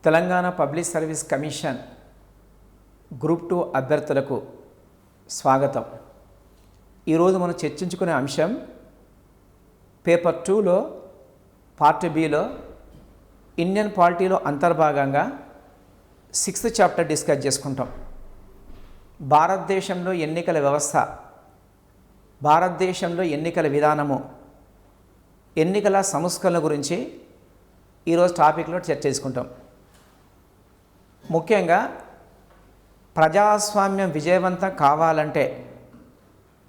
Telangana public service commission group 2 అభ్యర్థులకు స్వాగతం. ఈరోజు మనం చర్చించుకునే అంశం పేపర్ 2లో పార్ట్ బిలో ఇండియన్ పాలిటీలో అంతర్భాగంగా 6th చాప్టర్ డిస్కస్ చేసుకుంటాం. భారతదేశంలో ఎన్నికల వ్యవస్థ, భారతదేశంలో ఎన్నికల విధానము, ఎన్నికల సంస్కరణ గురించి ఈరోజు టాపిక్లో చర్చ చేసుకుంటాం. ముఖ్యంగా ప్రజాస్వామ్యం విజయవంతం కావాలంటే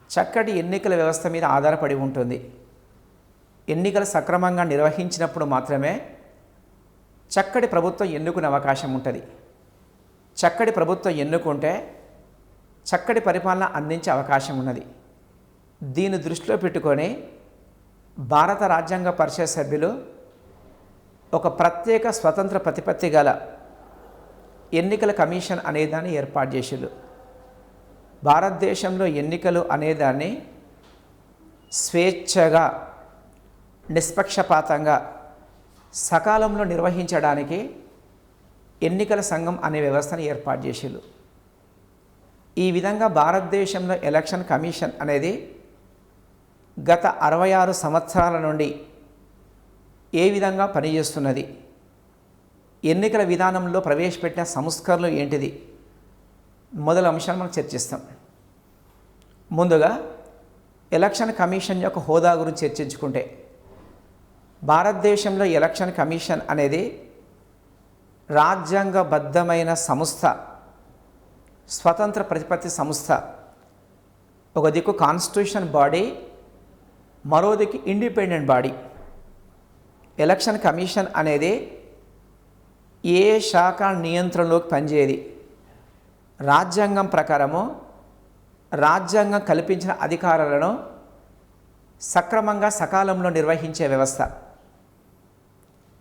చక్కటి ఎన్నికల వ్యవస్థ మీద ఆధారపడి ఉంటుంది. ఎన్నికలు సక్రమంగా నిర్వహించినప్పుడు మాత్రమే చక్కటి ప్రభుత్వం ఎన్నుకునే అవకాశం ఉంటుంది. చక్కటి ప్రభుత్వం ఎన్నుకుంటే చక్కటి పరిపాలన అందించే అవకాశం ఉన్నది. దీన్ని దృష్టిలో పెట్టుకొని భారత రాజ్యాంగ పరిషత్ సభ్యులు ఒక ప్రత్యేక స్వతంత్ర ప్రతిపత్తి గల ఎన్నికల కమిషన్ అనేదాన్ని ఏర్పాటు చేసిళ్ళు. భారతదేశంలో ఎన్నికలు అనేదాన్ని స్వేచ్ఛగా, నిష్పక్షపాతంగా, సకాలంలో నిర్వహించడానికి ఎన్నికల సంఘం అనే వ్యవస్థను ఏర్పాటు చేసిళ్ళు. ఈ విధంగా భారతదేశంలో ఎలక్షన్ కమిషన్ అనేది గత 66 సంవత్సరాల నుండి ఏ విధంగా పనిచేస్తున్నది, ఎన్నికల విధానంలో ప్రవేశపెట్టిన సంస్కరణలు ఏంటిది, మొదల అంశాన్ని మనం చర్చిస్తాం. ముందుగా ఎలక్షన్ కమిషన్ యొక్క హోదా గురించి చర్చించుకుంటే, భారతదేశంలో ఎలక్షన్ కమిషన్ అనేది రాజ్యాంగబద్ధమైన సంస్థ, స్వతంత్ర ప్రతిపత్తి సంస్థ. ఒక దిక్కు కాన్స్టిట్యూషన్ బాడీ, మరో దిక్కు ఇండిపెండెంట్ బాడీ. ఎలక్షన్ కమిషన్ అనేది ఏ శాఖ నియంత్రణలోకి పనిచేయది, రాజ్యాంగం ప్రకారము రాజ్యాంగం కల్పించిన అధికారాలను సక్రమంగా సకాలంలో నిర్వహించే వ్యవస్థ.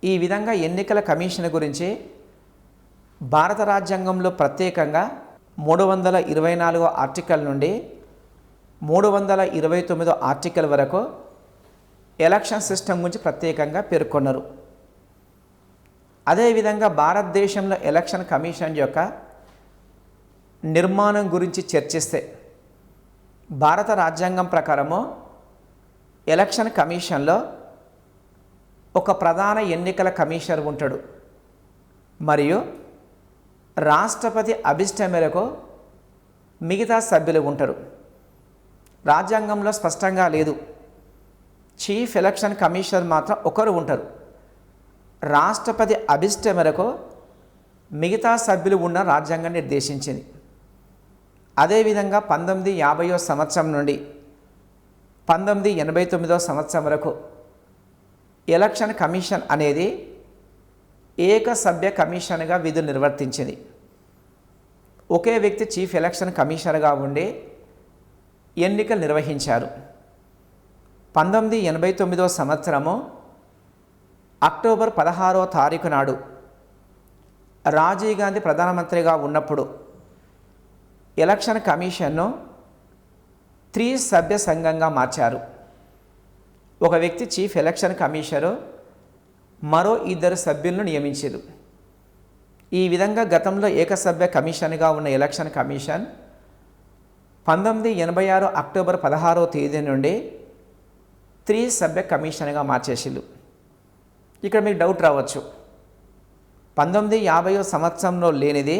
ఈ విధంగా ఎన్నికల కమిషన్ గురించి భారత రాజ్యాంగంలో ప్రత్యేకంగా 324వ ఆర్టికల్ నుండి 329వ ఆర్టికల్ వరకు ఎలక్షన్ సిస్టమ్ గురించి ప్రత్యేకంగా పేర్కొన్నారు. అదేవిధంగా భారతదేశంలో ఎలక్షన్ కమిషన్ యొక్క నిర్మాణం గురించి చర్చిస్తే, భారత రాజ్యాంగం ప్రకారము ఎలక్షన్ కమిషన్లో ఒక ప్రధాన ఎన్నికల కమిషనర్ ఉంటాడు, మరియు రాష్ట్రపతి అభిష్టం మేరకు మిగతా సభ్యులు ఉంటారు. రాజ్యాంగంలో స్పష్టంగా లేదు. చీఫ్ ఎలక్షన్ కమిషనర్ మాత్రం ఒకరు ఉంటారు. రాష్ట్రపతి అభిష్టం మేరకు మిగతా సభ్యులు ఉన్న రాజ్యాంగం నిర్దేశించింది. అదేవిధంగా 1950వ సంవత్సరం నుండి 1989వ సంవత్సరం వరకు ఎలక్షన్ కమిషన్ అనేది ఏకసభ్య కమిషన్గా విధులు నిర్వర్తించింది. ఒకే వ్యక్తి చీఫ్ ఎలక్షన్ కమిషనర్గా ఉండి ఎన్నికలు నిర్వహించారు. 1989వ సంవత్సరము అక్టోబర్ 16వ తారీఖు నాడు రాజీవ్ గాంధీ ప్రధానమంత్రిగా ఉన్నప్పుడు ఎలక్షన్ కమిషన్ను 3 సభ్య సంఘంగా మార్చారు. ఒక వ్యక్తి చీఫ్ ఎలక్షన్ కమిషనరు, మరో 2 సభ్యులను నియమించారు. ఈ విధంగా గతంలో ఏకసభ్య కమిషన్గా ఉన్న ఎలక్షన్ కమిషన్ 1986 అక్టోబర్ 16వ తేదీ నుండి 3 సభ్య కమిషన్గా మార్చేసిళ్ళు. ఇక్కడ మీకు డౌట్ రావచ్చు, 1950వ సంవత్సరంలో లేనిది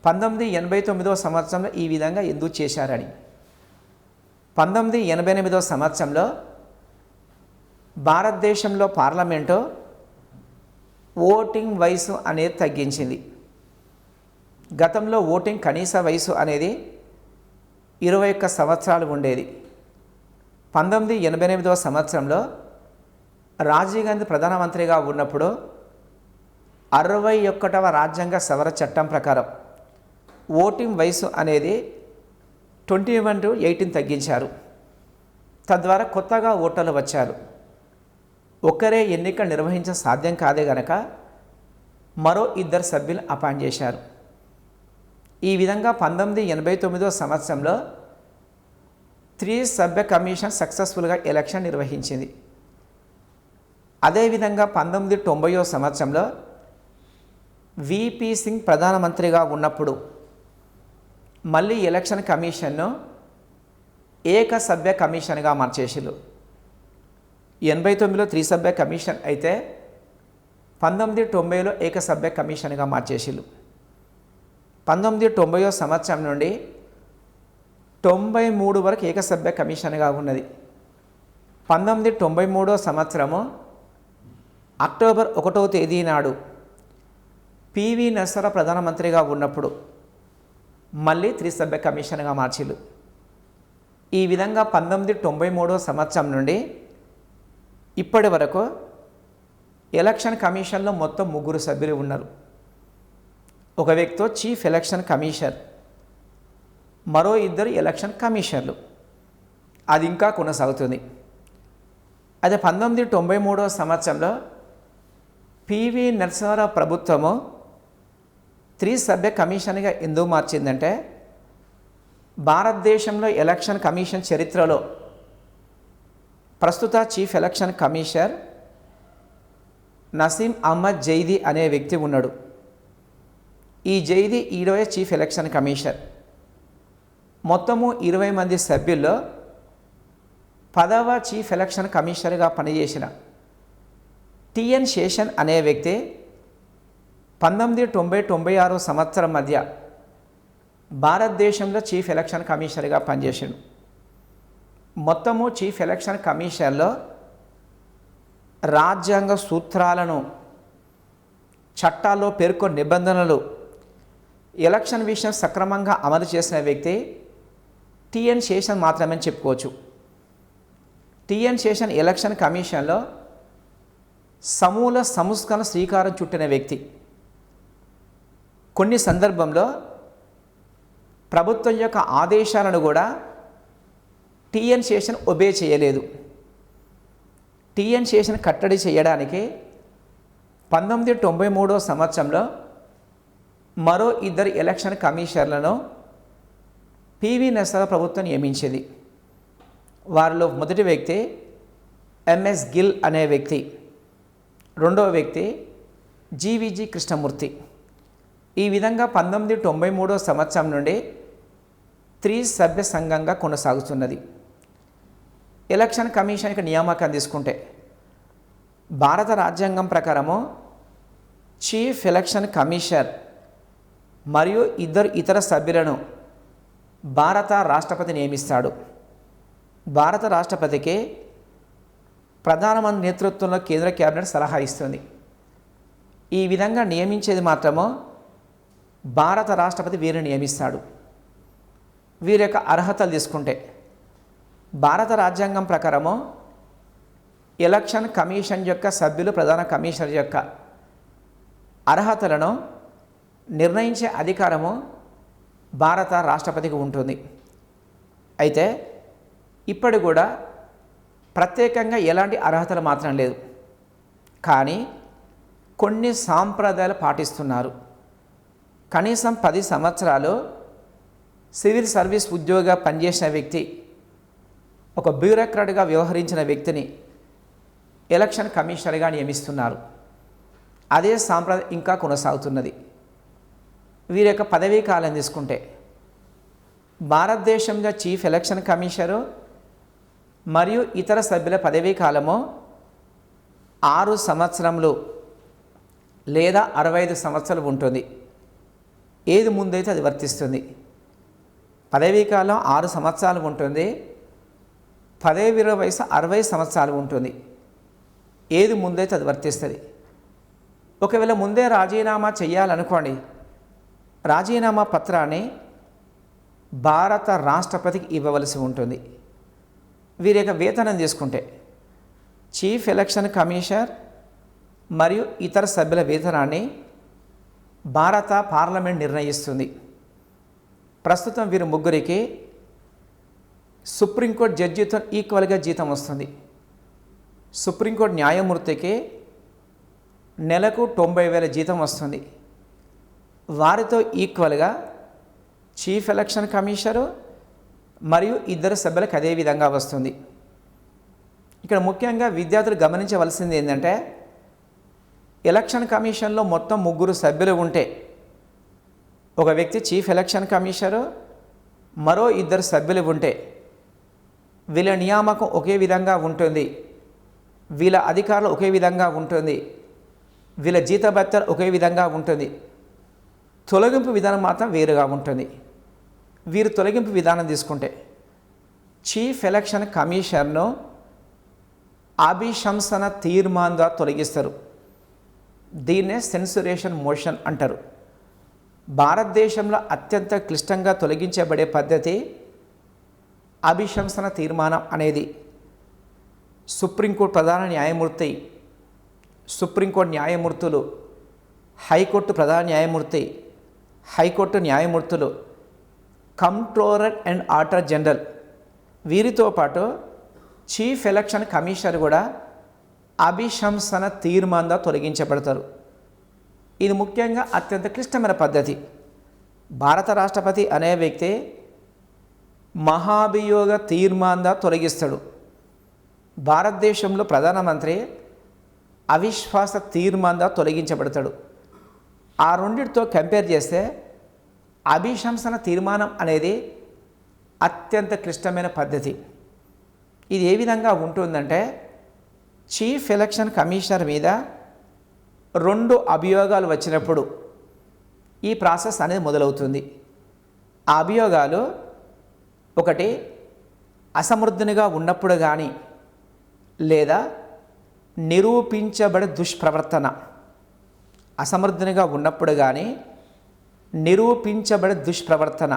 1989వ సంవత్సరంలో ఈ విధంగా ఎందుకు చేశారని. 1988వ సంవత్సరంలో భారతదేశంలో పార్లమెంటు ఓటింగ్ వయసు అనేది తగ్గించింది. గతంలో ఓటింగ్ కనీస వయసు అనేది 21 సంవత్సరాలు ఉండేది. 1988వ సంవత్సరంలో రాజీవ్ గాంధీ ప్రధానమంత్రిగా ఉన్నప్పుడు 61వ రాజ్యాంగ సవరణ చట్టం ప్రకారం ఓటింగ్ వయసు అనేది 21 to 18 తగ్గించారు. తద్వారా కొత్తగా ఓటర్లు వచ్చారు. ఒక్కరే ఎన్నికలు నిర్వహించడం సాధ్యం కాదే గనక మరో 2 సభ్యులు అపాయింట్ చేశారు. ఈ విధంగా 1989వ సంవత్సరంలో 3 సభ్య కమిషన్ సక్సెస్ఫుల్గా ఎలక్షన్ నిర్వహించింది. అదేవిధంగా 1990వ సంవత్సరంలో విపి సింగ్ ప్రధానమంత్రిగా ఉన్నప్పుడు మళ్ళీ ఎలక్షన్ కమిషన్ను ఏకసభ్య కమిషన్గా మార్చేసిళ్ళు. 89లో త్రిసభ్య కమిషన్ అయితే 1990లో ఏకసభ్య కమిషన్గా మార్చేసిళ్ళు. 1990 సంవత్సరం నుండి 93 వరకు ఏకసభ్య కమిషన్గా ఉన్నది. 1993 సంవత్సరము అక్టోబర్ 1వ తేదీ నాడు పివి నరసింహారావు ప్రధానమంత్రిగా ఉన్నప్పుడు మళ్ళీ త్రిసభ్య కమిషన్గా మార్చిళ్ళు. ఈ విధంగా 1993 సంవత్సరం నుండి ఇప్పటి వరకు ఎలక్షన్ కమిషన్లో మొత్తం 3 సభ్యులు ఉన్నారు. ఒక వ్యక్తితో చీఫ్ ఎలక్షన్ కమిషనర్, మరో 2 ఎలక్షన్ కమిషనర్లు. అది ఇంకా కొనసాగుతుంది. అదే 1993 సంవత్సరంలో పివి నరసింహారావు ప్రభుత్వము త్రిసభ్య కమిషన్గా ఎందుకు మార్చిందంటే, భారతదేశంలో ఎలక్షన్ కమిషన్ చరిత్రలో ప్రస్తుత chief election commissioner Naseem Ahmed Zaidi అనే వ్యక్తి ఉన్నాడు. ఈ జైదీ ఈరోజు చీఫ్ ఎలక్షన్ కమిషనర్. మొత్తము 20 మంది సభ్యుల్లో 10వ చీఫ్ ఎలక్షన్ కమిషనర్గా పనిచేసిన టిఎన్ శేషన్ అనే వ్యక్తి 1990-96 సంవత్సరం మధ్య భారతదేశంలో చీఫ్ ఎలక్షన్ కమిషనర్గా పనిచేసాడు. మొత్తము చీఫ్ ఎలక్షన్ కమిషన్లో రాజ్యాంగ సూత్రాలను, చట్టాల్లో పేర్కొన్న నిబంధనలు, ఎలక్షన్ విషయం సక్రమంగా అమలు చేసిన వ్యక్తి టిఎన్ శేషన్ మాత్రమే చెప్పుకోవచ్చు. టిఎన్ శేషన్ ఎలక్షన్ కమిషన్లో సమూల సంస్కరణ శ్రీకారం చుట్టిన వ్యక్తి. కొన్ని సందర్భంలో ప్రభుత్వం యొక్క ఆదేశాలను కూడా టిఎన్ శేషన్ ఒబే చేయలేదు. టిఎన్ శేషన్ కట్టడి చేయడానికి 1993 సంవత్సరంలో మరో 2 ఎలక్షన్ కమిషనర్లను పివి నరసింహారావు ప్రభుత్వం నియమించింది. వారిలో మొదటి వ్యక్తి ఎంఎస్ గిల్ అనే వ్యక్తి, రెండవ వ్యక్తి జీవిజి కృష్ణమూర్తి. ఈ విధంగా 1993 సంవత్సరం నుండి త్రిసభ్య సంఘంగా కొనసాగుతున్నది. ఎలక్షన్ కమిషన్ యొక్క నియామకం తీసుకుంటే భారత రాజ్యాంగం ప్రకారము చీఫ్ ఎలక్షన్ కమిషనర్ మరియు 2 ఇతర సభ్యులను భారత రాష్ట్రపతి నియమిస్తాడు. భారత రాష్ట్రపతికి ప్రధానమంత్రి నేతృత్వంలో కేంద్ర కేబినెట్ సలహా ఇస్తుంది. ఈ విధంగా నియమించేది మాత్రము భారత రాష్ట్రపతి వీరిని నియమిస్తాడు. వీరి యొక్క అర్హతలు తీసుకుంటే భారత రాజ్యాంగం ప్రకారము ఎలక్షన్ కమిషన్ యొక్క సభ్యులు ప్రధాన కమిషనర్ యొక్క అర్హతలను నిర్ణయించే అధికారము భారత రాష్ట్రపతికి ఉంటుంది. అయితే ఇప్పటి కూడా ప్రత్యేకంగా ఎలాంటి అర్హతలు మాత్రం లేదు, కానీ కొన్ని సాంప్రదాయాలు పాటిస్తున్నారు. కనీసం 10 సంవత్సరాలు సివిల్ సర్వీస్ ఉద్యోగిగా పనిచేసిన వ్యక్తి, ఒక బ్యూరోక్రాట్గా వ్యవహరించిన వ్యక్తిని ఎలక్షన్ కమిషనర్గా నియమిస్తున్నారు. అదే సాంప్రదాయం ఇంకా కొనసాగుతున్నది. వీరి యొక్క పదవీ కాలం తీసుకుంటే భారతదేశంలో చీఫ్ ఎలక్షన్ కమిషనరు మరియు ఇతర సభ్యుల పదవీ కాలము 6 సంవత్సరములు లేదా 65 సంవత్సరాలు ఉంటుంది. ఏది ముందైతే అది వర్తిస్తుంది. పదవీ కాలం 6 సంవత్సరాలు ఉంటుంది, పదవీ విరమణ వయసు 60 సంవత్సరాలు ఉంటుంది. ఏది ముందైతే అది వర్తిస్తుంది. ఒకవేళ ముందే రాజీనామా చేయాలనుకోండి, రాజీనామా పత్రాన్ని భారత రాష్ట్రపతికి ఇవ్వవలసి ఉంటుంది. వీరి యొక్క వేతనం తీసుకుంటే చీఫ్ ఎలక్షన్ కమిషనర్ మరియు ఇతర సభ్యుల వేతనాన్ని భారత పార్లమెంట్ నిర్ణయిస్తుంది. ప్రస్తుతం వీరు ముగ్గురికి సుప్రీంకోర్టు జడ్జితో ఈక్వల్గా జీతం వస్తుంది. సుప్రీంకోర్టు న్యాయమూర్తికి నెలకు 90,000 జీతం వస్తుంది. వారితో ఈక్వల్గా చీఫ్ ఎలక్షన్ కమిషనరు మరియు 2 సభ్యులకు అదే విధంగా వస్తుంది. ఇక్కడ ముఖ్యంగా విద్యార్థులు గమనించవలసింది ఏంటంటే, ఎలక్షన్ కమిషన్లో మొత్తం 3 సభ్యులు ఉంటే ఒక వ్యక్తి చీఫ్ ఎలక్షన్ కమిషనరు, మరో 2 సభ్యులు ఉంటే వీళ్ళ నియామకం ఒకే విధంగా ఉంటుంది, వీళ్ళ అధికారులు ఒకే విధంగా ఉంటుంది, వీళ్ళ జీతభత్యాలు ఒకే విధంగా ఉంటుంది. తొలగింపు విధానం మాత్రం వేరుగా ఉంటుంది. వీరు తొలగింపు విధానం తీసుకుంటే చీఫ్ ఎలక్షన్ కమిషనర్ను అభిశంసన తీర్మానం ద్వారా తొలగిస్తారు. దీన్నే సెన్సురేషన్ మోషన్ అంటారు. భారతదేశంలో అత్యంత క్లిష్టంగా తొలగించబడే పద్ధతి అభిశంసన తీర్మానం అనేది. సుప్రీంకోర్టు ప్రధాన న్యాయమూర్తి, సుప్రీంకోర్టు న్యాయమూర్తులు, హైకోర్టు ప్రధాన న్యాయమూర్తి, హైకోర్టు న్యాయమూర్తులు, కంట్రోలర్ అండ్ ఆడిటర్ జనరల్, వీరితో పాటు చీఫ్ ఎలక్షన్ కమిషనర్ కూడా అభిశంసన తీర్మానంగా తొలగించబడతారు. ఇది ముఖ్యంగా అత్యంత క్లిష్టమైన పద్ధతి. భారత రాష్ట్రపతి అనే వ్యక్తి మహాభియోగ తీర్మానంగా తొలగిస్తాడు. భారతదేశంలో ప్రధానమంత్రి అవిశ్వాస తీర్మానంగా తొలగించబడతాడు. ఆ రెండింటితో కంపేర్ చేస్తే అభిశంసన తీర్మానం అనేది అత్యంత క్లిష్టమైన పద్ధతి. ఇది ఏ విధంగా ఉంటుందంటే, చీఫ్ ఎలక్షన్ కమిషనర్ మీద 2 అభియోగాలు వచ్చినప్పుడు ఈ ప్రాసెస్ అనేది మొదలవుతుంది. ఆ అభియోగాలు ఒకటి అసమర్థునిగా ఉన్నప్పుడు కానీ, లేదా నిరూపించబడే దుష్ప్రవర్తన. అసమర్థునిగా ఉన్నప్పుడు కానీ, నిరూపించబడే దుష్ప్రవర్తన,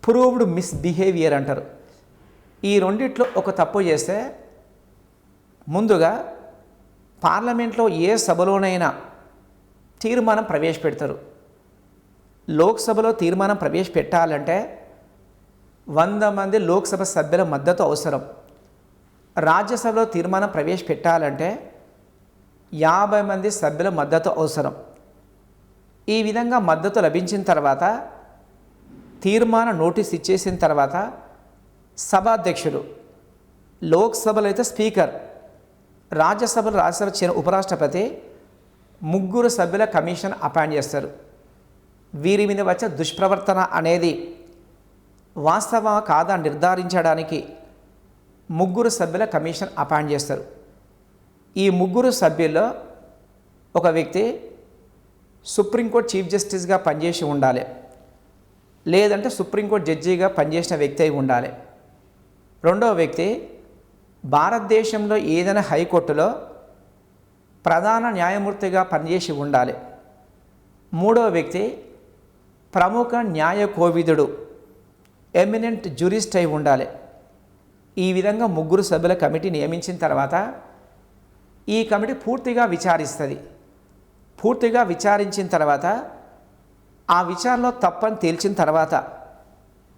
ప్రూవ్డ్ మిస్బిహేవియర్ అంటారు. ఈ రెండిట్లో ఒక తప్పు చేస్తే ముందుగా పార్లమెంట్లో ఏ సభలోనైనా తీర్మానం ప్రవేశపెడతారు. లోక్సభలో తీర్మానం ప్రవేశపెట్టాలంటే 100 మంది లోక్సభ సభ్యుల మద్దతు అవసరం. రాజ్యసభలో తీర్మానం ప్రవేశపెట్టాలంటే 50 మంది సభ్యుల మద్దతు అవసరం. ఈ విధంగా మద్దతు లభించిన తర్వాత, తీర్మాన నోటీస్ ఇచ్చేసిన తర్వాత సభాధ్యక్షుడు, లోక్సభలో అయితే స్పీకర్, రాజ్యసభలో రాజ్యసభ ఉపరాష్ట్రపతి 3 సభ్యుల కమిషన్ అపాయింట్ చేస్తారు. వీరి మీద వచ్చే దుష్ప్రవర్తన అనేది వాస్తవం కాదా నిర్ధారించడానికి 3 సభ్యుల కమిషన్ అపాయింట్ చేస్తారు. ఈ 3 సభ్యుల్లో ఒక వ్యక్తి సుప్రీంకోర్టు చీఫ్ జస్టిస్గా పనిచేసి ఉండాలి, లేదంటే సుప్రీంకోర్టు జడ్జిగా పనిచేసిన వ్యక్తి అయి ఉండాలి. రెండవ వ్యక్తి భారతదేశంలో ఏదైనా హైకోర్టులో ప్రధాన న్యాయమూర్తిగా పనిచేసి ఉండాలి. మూడవ వ్యక్తి ప్రముఖ న్యాయ కోవిదుడు, ఎమినెంట్ జ్యూరిస్ట్ అయి ఉండాలి. ఈ విధంగా 3 సభ్యుల కమిటీ నియమించిన తర్వాత ఈ కమిటీ పూర్తిగా విచారిస్తుంది. పూర్తిగా విచారించిన తర్వాత ఆ విచారణలో తప్పని తేల్చిన తర్వాత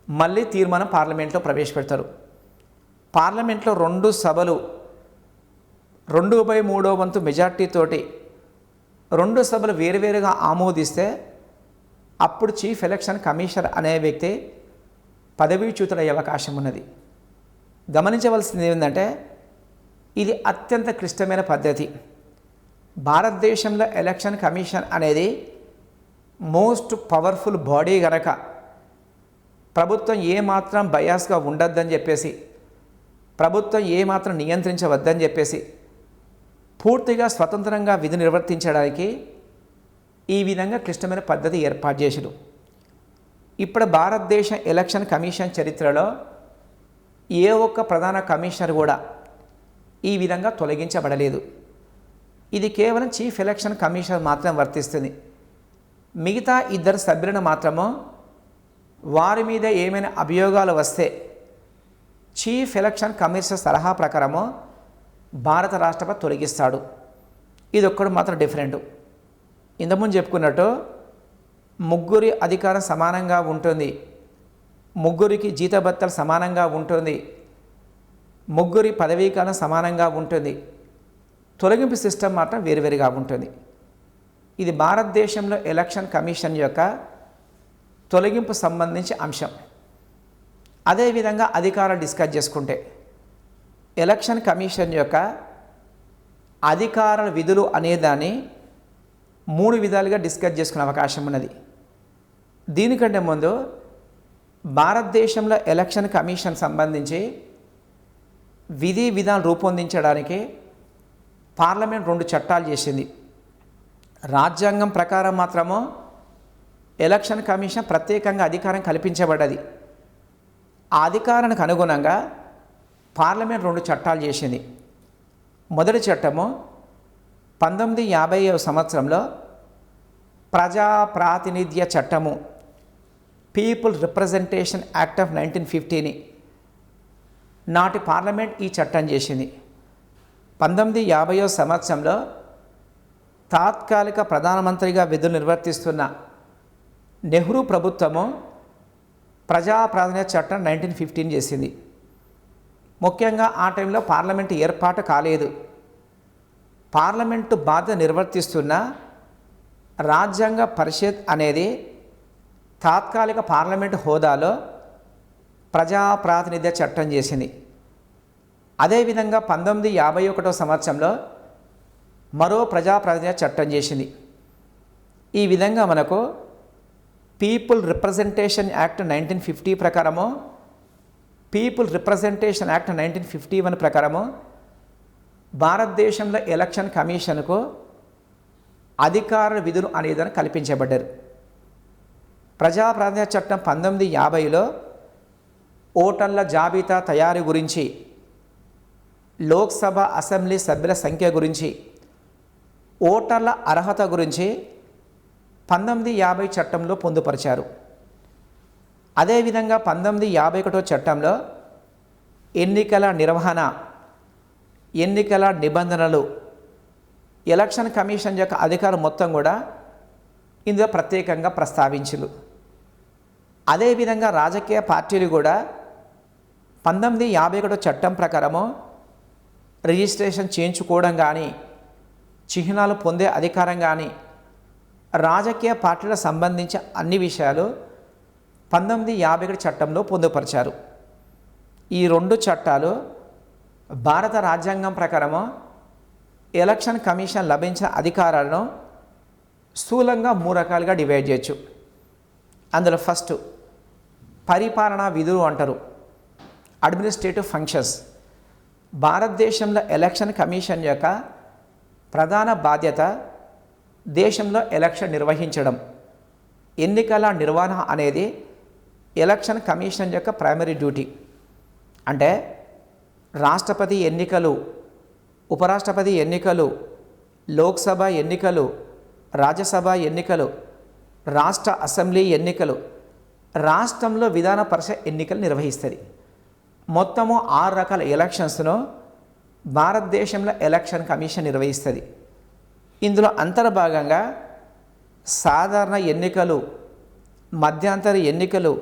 మళ్ళీ తీర్మానం పార్లమెంట్లో ప్రవేశపెడతారు. పార్లమెంట్లో 2 సభలు 2/3 వంతు మెజార్టీతోటి 2 సభలు వేరువేరుగా ఆమోదిస్తే అప్పుడు చీఫ్ ఎలక్షన్ కమిషనర్ అనే వ్యక్తి పదవీచ్యుతుడయ్యే అవకాశం ఉన్నది. గమనించవలసింది ఏంటంటే, ఇది అత్యంత క్లిష్టమైన పద్ధతి. భారతదేశంలో ఎలక్షన్ కమిషన్ అనేది మోస్ట్ పవర్ఫుల్ బాడీ గనక ప్రభుత్వం ఏమాత్రం బయాస్గా ఉండొద్దని చెప్పేసి, ప్రభుత్వం ఏమాత్రం నియంత్రించవద్దని చెప్పేసి పూర్తిగా స్వతంత్రంగా విధి నిర్వర్తించడానికి ఈ విధంగా క్లిష్టమైన పద్ధతి ఏర్పాటు చేశారు. ఇప్పుడు భారతదేశ ఎలక్షన్ కమిషన్ చరిత్రలో ఏ ఒక్క ప్రధాన కమిషనర్ కూడా ఈ విధంగా తొలగించబడలేదు. ఇది కేవలం చీఫ్ ఎలక్షన్ కమిషనర్ మాత్రం వర్తిస్తుంది. మిగతా 2 సభ్యులను మాత్రము వారి మీద ఏమైనా అభియోగాలు వస్తే చీఫ్ ఎలక్షన్ కమిషనర్ సలహా ప్రకారము భారత రాష్ట్రపతి తొలగిస్తాడు. ఇది ఒక్కడు మాత్రం డిఫరెంట్. ఇంతకుముందు చెప్పుకున్నట్టు 3 అధికారం సమానంగా ఉంటుంది, 3 జీతభత్యాలు సమానంగా ఉంటుంది, 3 పదవీకాలం సమానంగా ఉంటుంది. తొలగింపు సిస్టమ్ మాత్రం వేరువేరుగా ఉంటుంది. ఇది భారతదేశంలో ఎలక్షన్ కమిషన్ యొక్క తొలగింపు సంబంధించి అంశం. అదేవిధంగా అధికారాలు డిస్కస్ చేసుకుంటే ఎలక్షన్ కమిషన్ యొక్క అధికార విధులు అనేదాన్ని 3 విధాలుగా డిస్కస్ చేసుకునే అవకాశం ఉన్నది. దీనికంటే ముందు భారతదేశంలో ఎలక్షన్ కమిషన్ సంబంధించి విధి విధానం రూపొందించడానికి పార్లమెంట్ 2 చట్టాలు చేసింది. రాజ్యాంగం ప్రకారం మాత్రము ఎలక్షన్ కమిషన్ ప్రత్యేకంగా అధికారం కల్పించబడ్డది. ఆ అధికారానికి అనుగుణంగా పార్లమెంట్ 2 చట్టాలు చేసింది. మొదటి చట్టము 1950వ సంవత్సరంలో ప్రజా ప్రాతినిధ్య చట్టము, పీపుల్ రిప్రజెంటేషన్ యాక్ట్ ఆఫ్ 1950ని నాటి పార్లమెంట్ ఈ చట్టం చేసింది. 1950వ సంవత్సరంలో తాత్కాలిక ప్రధానమంత్రిగా విధులు నిర్వర్తిస్తున్న నెహ్రూ ప్రభుత్వము ప్రజా ప్రాతినిధ్య చట్టం 1915 చేసింది. ముఖ్యంగా ఆ టైంలో పార్లమెంటు ఏర్పాటు కాలేదు. పార్లమెంటు బాధ్యత నిర్వర్తిస్తున్న రాజ్యాంగ పరిషత్ అనేది తాత్కాలిక పార్లమెంటు హోదాలో ప్రజా ప్రాతినిధ్య చట్టం చేసింది. అదేవిధంగా 1951వ సంవత్సరంలో మరో ప్రజా ప్రాతినిధ్య చట్టం చేసింది. ఈ విధంగా మనకు పీపుల్ రిప్రజెంటేషన్ యాక్ట్ 1950 ప్రకారము, పీపుల్ రిప్రజెంటేషన్ యాక్ట్ 1951 ప్రకారము భారతదేశంలో ఎలక్షన్ కమిషన్కు అధికార విధులు అనేదాన్ని కల్పించబడ్డారు. ప్రజా ప్రాతినిధ్య చట్టం 1950లో ఓటర్ల జాబితా తయారీ గురించి, లోక్సభ అసెంబ్లీ సభ్యుల సంఖ్య గురించి, ఓటర్ల అర్హత గురించి 1950 చట్టంలో పొందుపరిచారు. అదేవిధంగా 1951 చట్టంలో ఎన్నికల నిర్వహణ, ఎన్నికల నిబంధనలు, ఎలక్షన్ కమిషన్ యొక్క అధికారం మొత్తం కూడా ఇందులో ప్రత్యేకంగా ప్రస్తావించారు. అదేవిధంగా రాజకీయ పార్టీలు కూడా 1951 చట్టం ప్రకారము రిజిస్ట్రేషన్ చేయించుకోవడం కానీ, చిహ్నాలు పొందే అధికారం కానీ, రాజకీయ పార్టీలకు సంబంధించిన అన్ని విషయాలు 1951 చట్టంలో పొందుపరిచారు. ఈ 2 చట్టాలు భారత రాజ్యాంగం ప్రకారము ఎలక్షన్ కమిషన్ లభించిన అధికారాలను స్థూలంగా 3 రకాలుగా డివైడ్ చేయొచ్చు. అందులో ఫస్ట్ పరిపాలనా విధులు అంటారు, అడ్మినిస్ట్రేటివ్ ఫంక్షన్స్. భారతదేశంలో ఎలక్షన్ కమిషన్ యొక్క ప్రధాన బాధ్యత దేశంలో ఎలక్షన్ నిర్వహించడం. ఎన్నికల నిర్వహణ అనేది ఎలక్షన్ కమిషన్ యొక్క ప్రైమరీ డ్యూటీ. అంటే రాష్ట్రపతి ఎన్నికలు, ఉపరాష్ట్రపతి ఎన్నికలు, లోక్సభ ఎన్నికలు, రాజ్యసభ ఎన్నికలు, రాష్ట్ర అసెంబ్లీ ఎన్నికలు, రాష్ట్రంలో విధాన పరిషత్ ఎన్నికలు నిర్వహిస్తుంది. మొత్తము 6 రకాల ఎలక్షన్స్ను భారతదేశంలో ఎలక్షన్ కమిషన్ నిర్వహిస్తుంది. ఇందులో అంతర్భాగంగా సాధారణ ఎన్నికలు, మధ్యంతర ఎన్నికలు,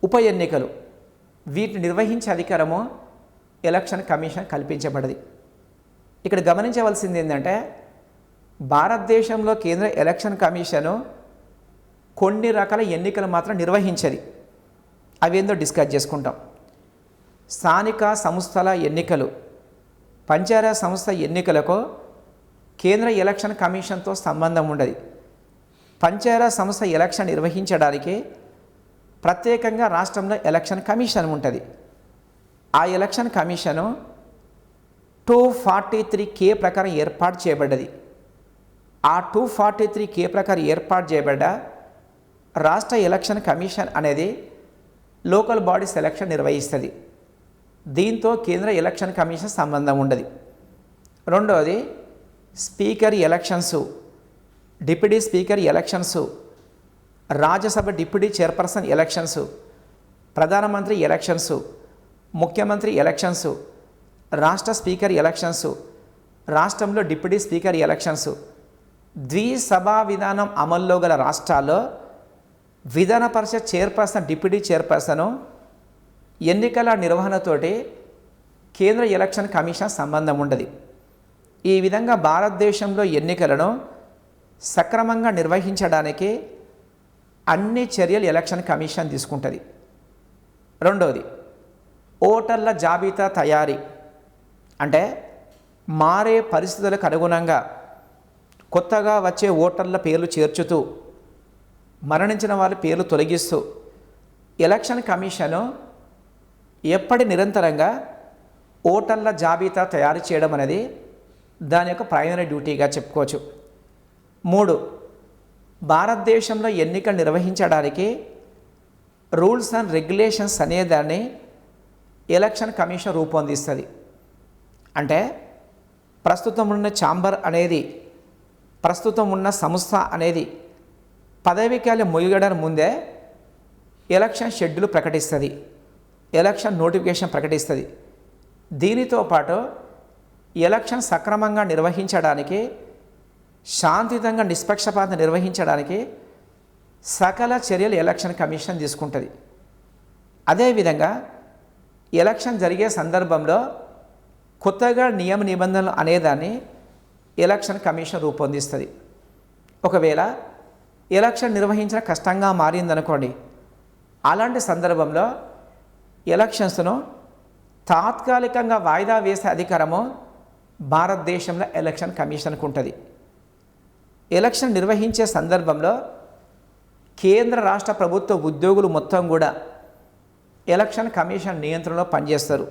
ఉప ఎన్నికలు, వీటిని నిర్వహించే అధికారము ఎలక్షన్ కమిషన్ కల్పించబడింది. ఇక్కడ గమనించవలసింది ఏంటంటే భారతదేశంలో కేంద్ర ఎలక్షన్ కమిషను కొన్ని రకాల ఎన్నికలు మాత్రం నిర్వహించది. అవేందో డిస్కస్ చేసుకుంటాం. స్థానిక సంస్థల ఎన్నికలు, పంచాయతీ సంస్థ ఎన్నికలకు కేంద్ర ఎలక్షన్ కమిషన్తో సంబంధం ఉండదు. పంచాయతీ సంస్థ ఎలక్షన్ నిర్వహించడానికి ప్రత్యేకంగా రాష్ట్రంలో ఎలక్షన్ కమిషన్ ఉంటుంది. ఆ ఎలక్షన్ కమిషను 243K ప్రకారం ఏర్పాటు చేయబడ్డది. ఆ 243K ప్రకారం ఏర్పాటు చేయబడ్డ రాష్ట్ర ఎలక్షన్ కమిషన్ అనేది లోకల్ బాడీస్ ఎలక్షన్ నిర్వహిస్తుంది. దీంతో కేంద్ర ఎలక్షన్ కమిషన్ సంబంధం ఉండదు. రెండవది speaker elections, deputy speaker elections, Rajya Sabha deputy chairperson elections, ప్రధానమంత్రి ఎలక్షన్సు, ముఖ్యమంత్రి ఎలక్షన్సు, రాష్ట్ర స్పీకర్ ఎలక్షన్సు, రాష్ట్రంలో డిప్యూటీ స్పీకర్ ఎలక్షన్సు. ద్విసభా విధానం అమల్లో గల రాష్ట్రాల్లో విధాన పరిషత్ చైర్పర్సన్, డిప్యూటీ చైర్పర్సను ఎన్నికల నిర్వహణతోటి కేంద్ర ఎలక్షన్ కమిషన్ సంబంధం ఉండదు. ఈ విధంగా భారతదేశంలో ఎన్నికలను సక్రమంగా నిర్వహించడానికి అన్ని చర్యలు ఎలక్షన్ కమిషన్ తీసుకుంటుంది. రెండవది ఓటర్ల జాబితా తయారీ. అంటే మారే పరిస్థితులకు అనుగుణంగా కొత్తగా వచ్చే ఓటర్ల పేర్లు చేర్చుతూ మరణించిన వాళ్ళ పేర్లు తొలగిస్తూ ఎలక్షన్ కమిషను నిరంతరంగా ఓటర్ల జాబితా తయారు చేయడం అనేది దాని యొక్క ప్రైమరీ డ్యూటీగా చెప్పుకోవచ్చు. 3, భారతదేశంలో ఎన్నికలు నిర్వహించడానికి రూల్స్ అండ్ రెగ్యులేషన్స్ అనేదాన్ని ఎలక్షన్ కమిషన్ రూపొందిస్తుంది. అంటే ప్రస్తుతం ఉన్న ఛాంబర్ అనేది, ప్రస్తుతం ఉన్న సంస్థ అనేది పదవికాలం ముగియడానికి ముందే ఎలక్షన్ షెడ్యూల్ ప్రకటిస్తుంది, ఎలక్షన్ నోటిఫికేషన్ ప్రకటిస్తుంది. దీనితో పాటు ఎలక్షన్ సక్రమంగా నిర్వహించడానికి, శాంతియుతంగా నిష్పక్షపాత నిర్వహించడానికి సకల చర్యలు ఎలక్షన్ కమిషన్ తీసుకుంటుంది. అదేవిధంగా ఎలక్షన్ జరిగే సందర్భంలో కొత్తగా నియమ నిబంధనలు అనేదాన్ని ఎలక్షన్ కమిషన్ రూపొందిస్తుంది. ఒకవేళ ఎలక్షన్ నిర్వహించడం కష్టంగా మారిందనుకోండి, అలాంటి సందర్భంలో ఎలక్షన్స్ను తాత్కాలికంగా వాయిదా వేసే అధికారము భారతదేశంలో ఎలక్షన్ కమిషన్కు ఉంటుంది. ఎలక్షన్ నిర్వహించే సందర్భంలో కేంద్ర రాష్ట్ర ప్రభుత్వ ఉద్యోగులు మొత్తం కూడా ఎలక్షన్ కమిషన్ నియంత్రణలో పనిచేస్తారు.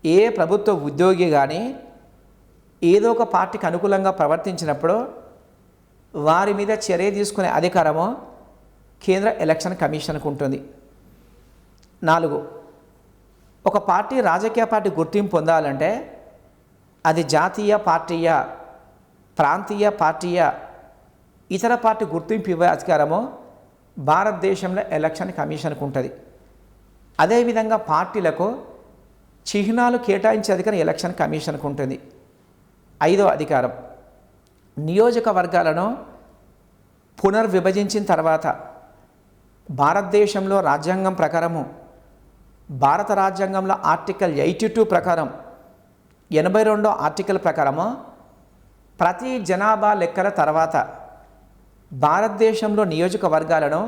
ఏ ప్రభుత్వ ఉద్యోగి కానీ ఏదో ఒక పార్టీకి అనుకూలంగా ప్రవర్తించినప్పుడు వారి మీద చర్య తీసుకునే అధికారము కేంద్ర ఎలక్షన్ కమిషన్కు ఉంటుంది. 4, ఒక పార్టీ రాజకీయ పార్టీ గుర్తింపు పొందాలంటే అది జాతీయ పార్టీయా, ప్రాంతీయ పార్టీయా, ఇతర పార్టీ గుర్తింపు ఇవ్వే అధికారము భారతదేశంలో ఎలక్షన్ కమిషన్కు ఉంటుంది. అదేవిధంగా పార్టీలకు చిహ్నాలు కేటాయించే అధికారం ఎలక్షన్ కమిషన్కు ఉంటుంది. 5వ అధికారం, నియోజకవర్గాలను పునర్విభజించిన తర్వాత భారతదేశంలో రాజ్యాంగం ప్రకారము, భారత రాజ్యాంగంలో ఆర్టికల్ 82 ప్రకారం, 82వ ఆర్టికల్ ప్రకారము ప్రతి జనాభా లెక్కల తర్వాత భారతదేశంలో నియోజకవర్గాలను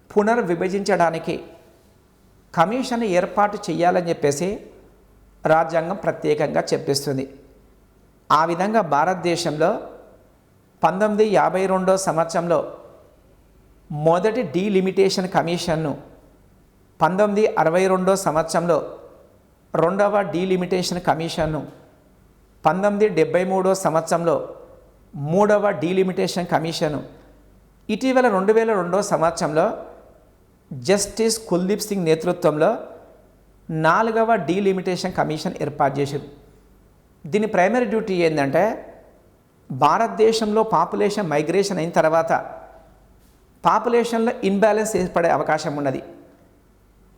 పునర్విభజించడానికి కమిషన్ ఏర్పాటు చేయాలని చెప్పేసి రాజ్యాంగం ప్రత్యేకంగా చెప్పిస్తుంది. ఆ విధంగా భారతదేశంలో 1952 సంవత్సరంలో మొదటి డీలిమిటేషన్ కమిషన్ను, 1962 సంవత్సరంలో రెండవ డీలిమిటేషన్ కమిషన్ను, 1973 సంవత్సరంలో మూడవ డీలిమిటేషన్ కమిషను, ఇటీవల 2002 సంవత్సరంలో జస్టిస్ కుల్దీప్ సింగ్ నేతృత్వంలో 4వ డీలిమిటేషన్ కమిషన్ ఏర్పాటు చేశారు. దీని ప్రైమరీ డ్యూటీ ఏంటంటే భారతదేశంలో పాపులేషన్ మైగ్రేషన్ అయిన తర్వాత పాపులేషన్లో ఇన్బ్యాలెన్స్ ఏర్పడే అవకాశం ఉన్నది,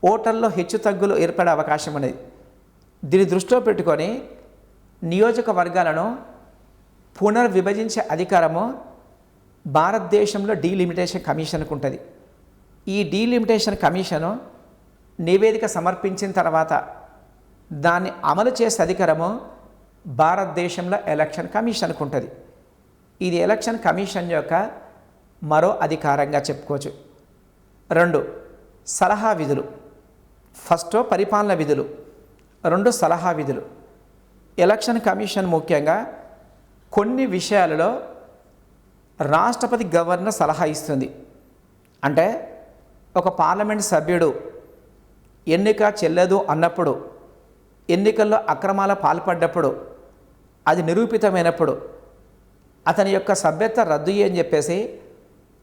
ఓటర్లో హెచ్చు తగ్గులు ఏర్పడే అవకాశం ఉన్నది. దీన్ని దృష్టిలో పెట్టుకొని నియోజకవర్గాలను పునర్విభజించే అధికారము భారతదేశంలో డీలిమిటేషన్ కమిషన్కు ఉంటుంది. ఈ డీలిమిటేషన్ కమిషను నివేదిక సమర్పించిన తర్వాత దాన్ని అమలు చేసే అధికారము భారతదేశంలో ఎలక్షన్ కమిషన్కు ఉంటుంది. ఇది ఎలక్షన్ కమిషన్ యొక్క మరో అధికారంగా చెప్పుకోవచ్చు. 2, సలహా విధులు. ఫస్ట్ పరిపాలన విధులు, 2 సలహా విధులు. ఎలక్షన్ కమిషన్ ముఖ్యంగా కొన్ని విషయాలలో రాష్ట్రపతి గవర్నర్ సలహా ఇస్తుంది. అంటే ఒక పార్లమెంట్ సభ్యుడు ఎన్నిక చెల్లదు అన్నప్పుడు, ఎన్నికల్లో అక్రమాల పాల్పడ్డప్పుడు, అది నిరూపితమైనప్పుడు అతని యొక్క సభ్యత్వ రద్దు అని చెప్పేసి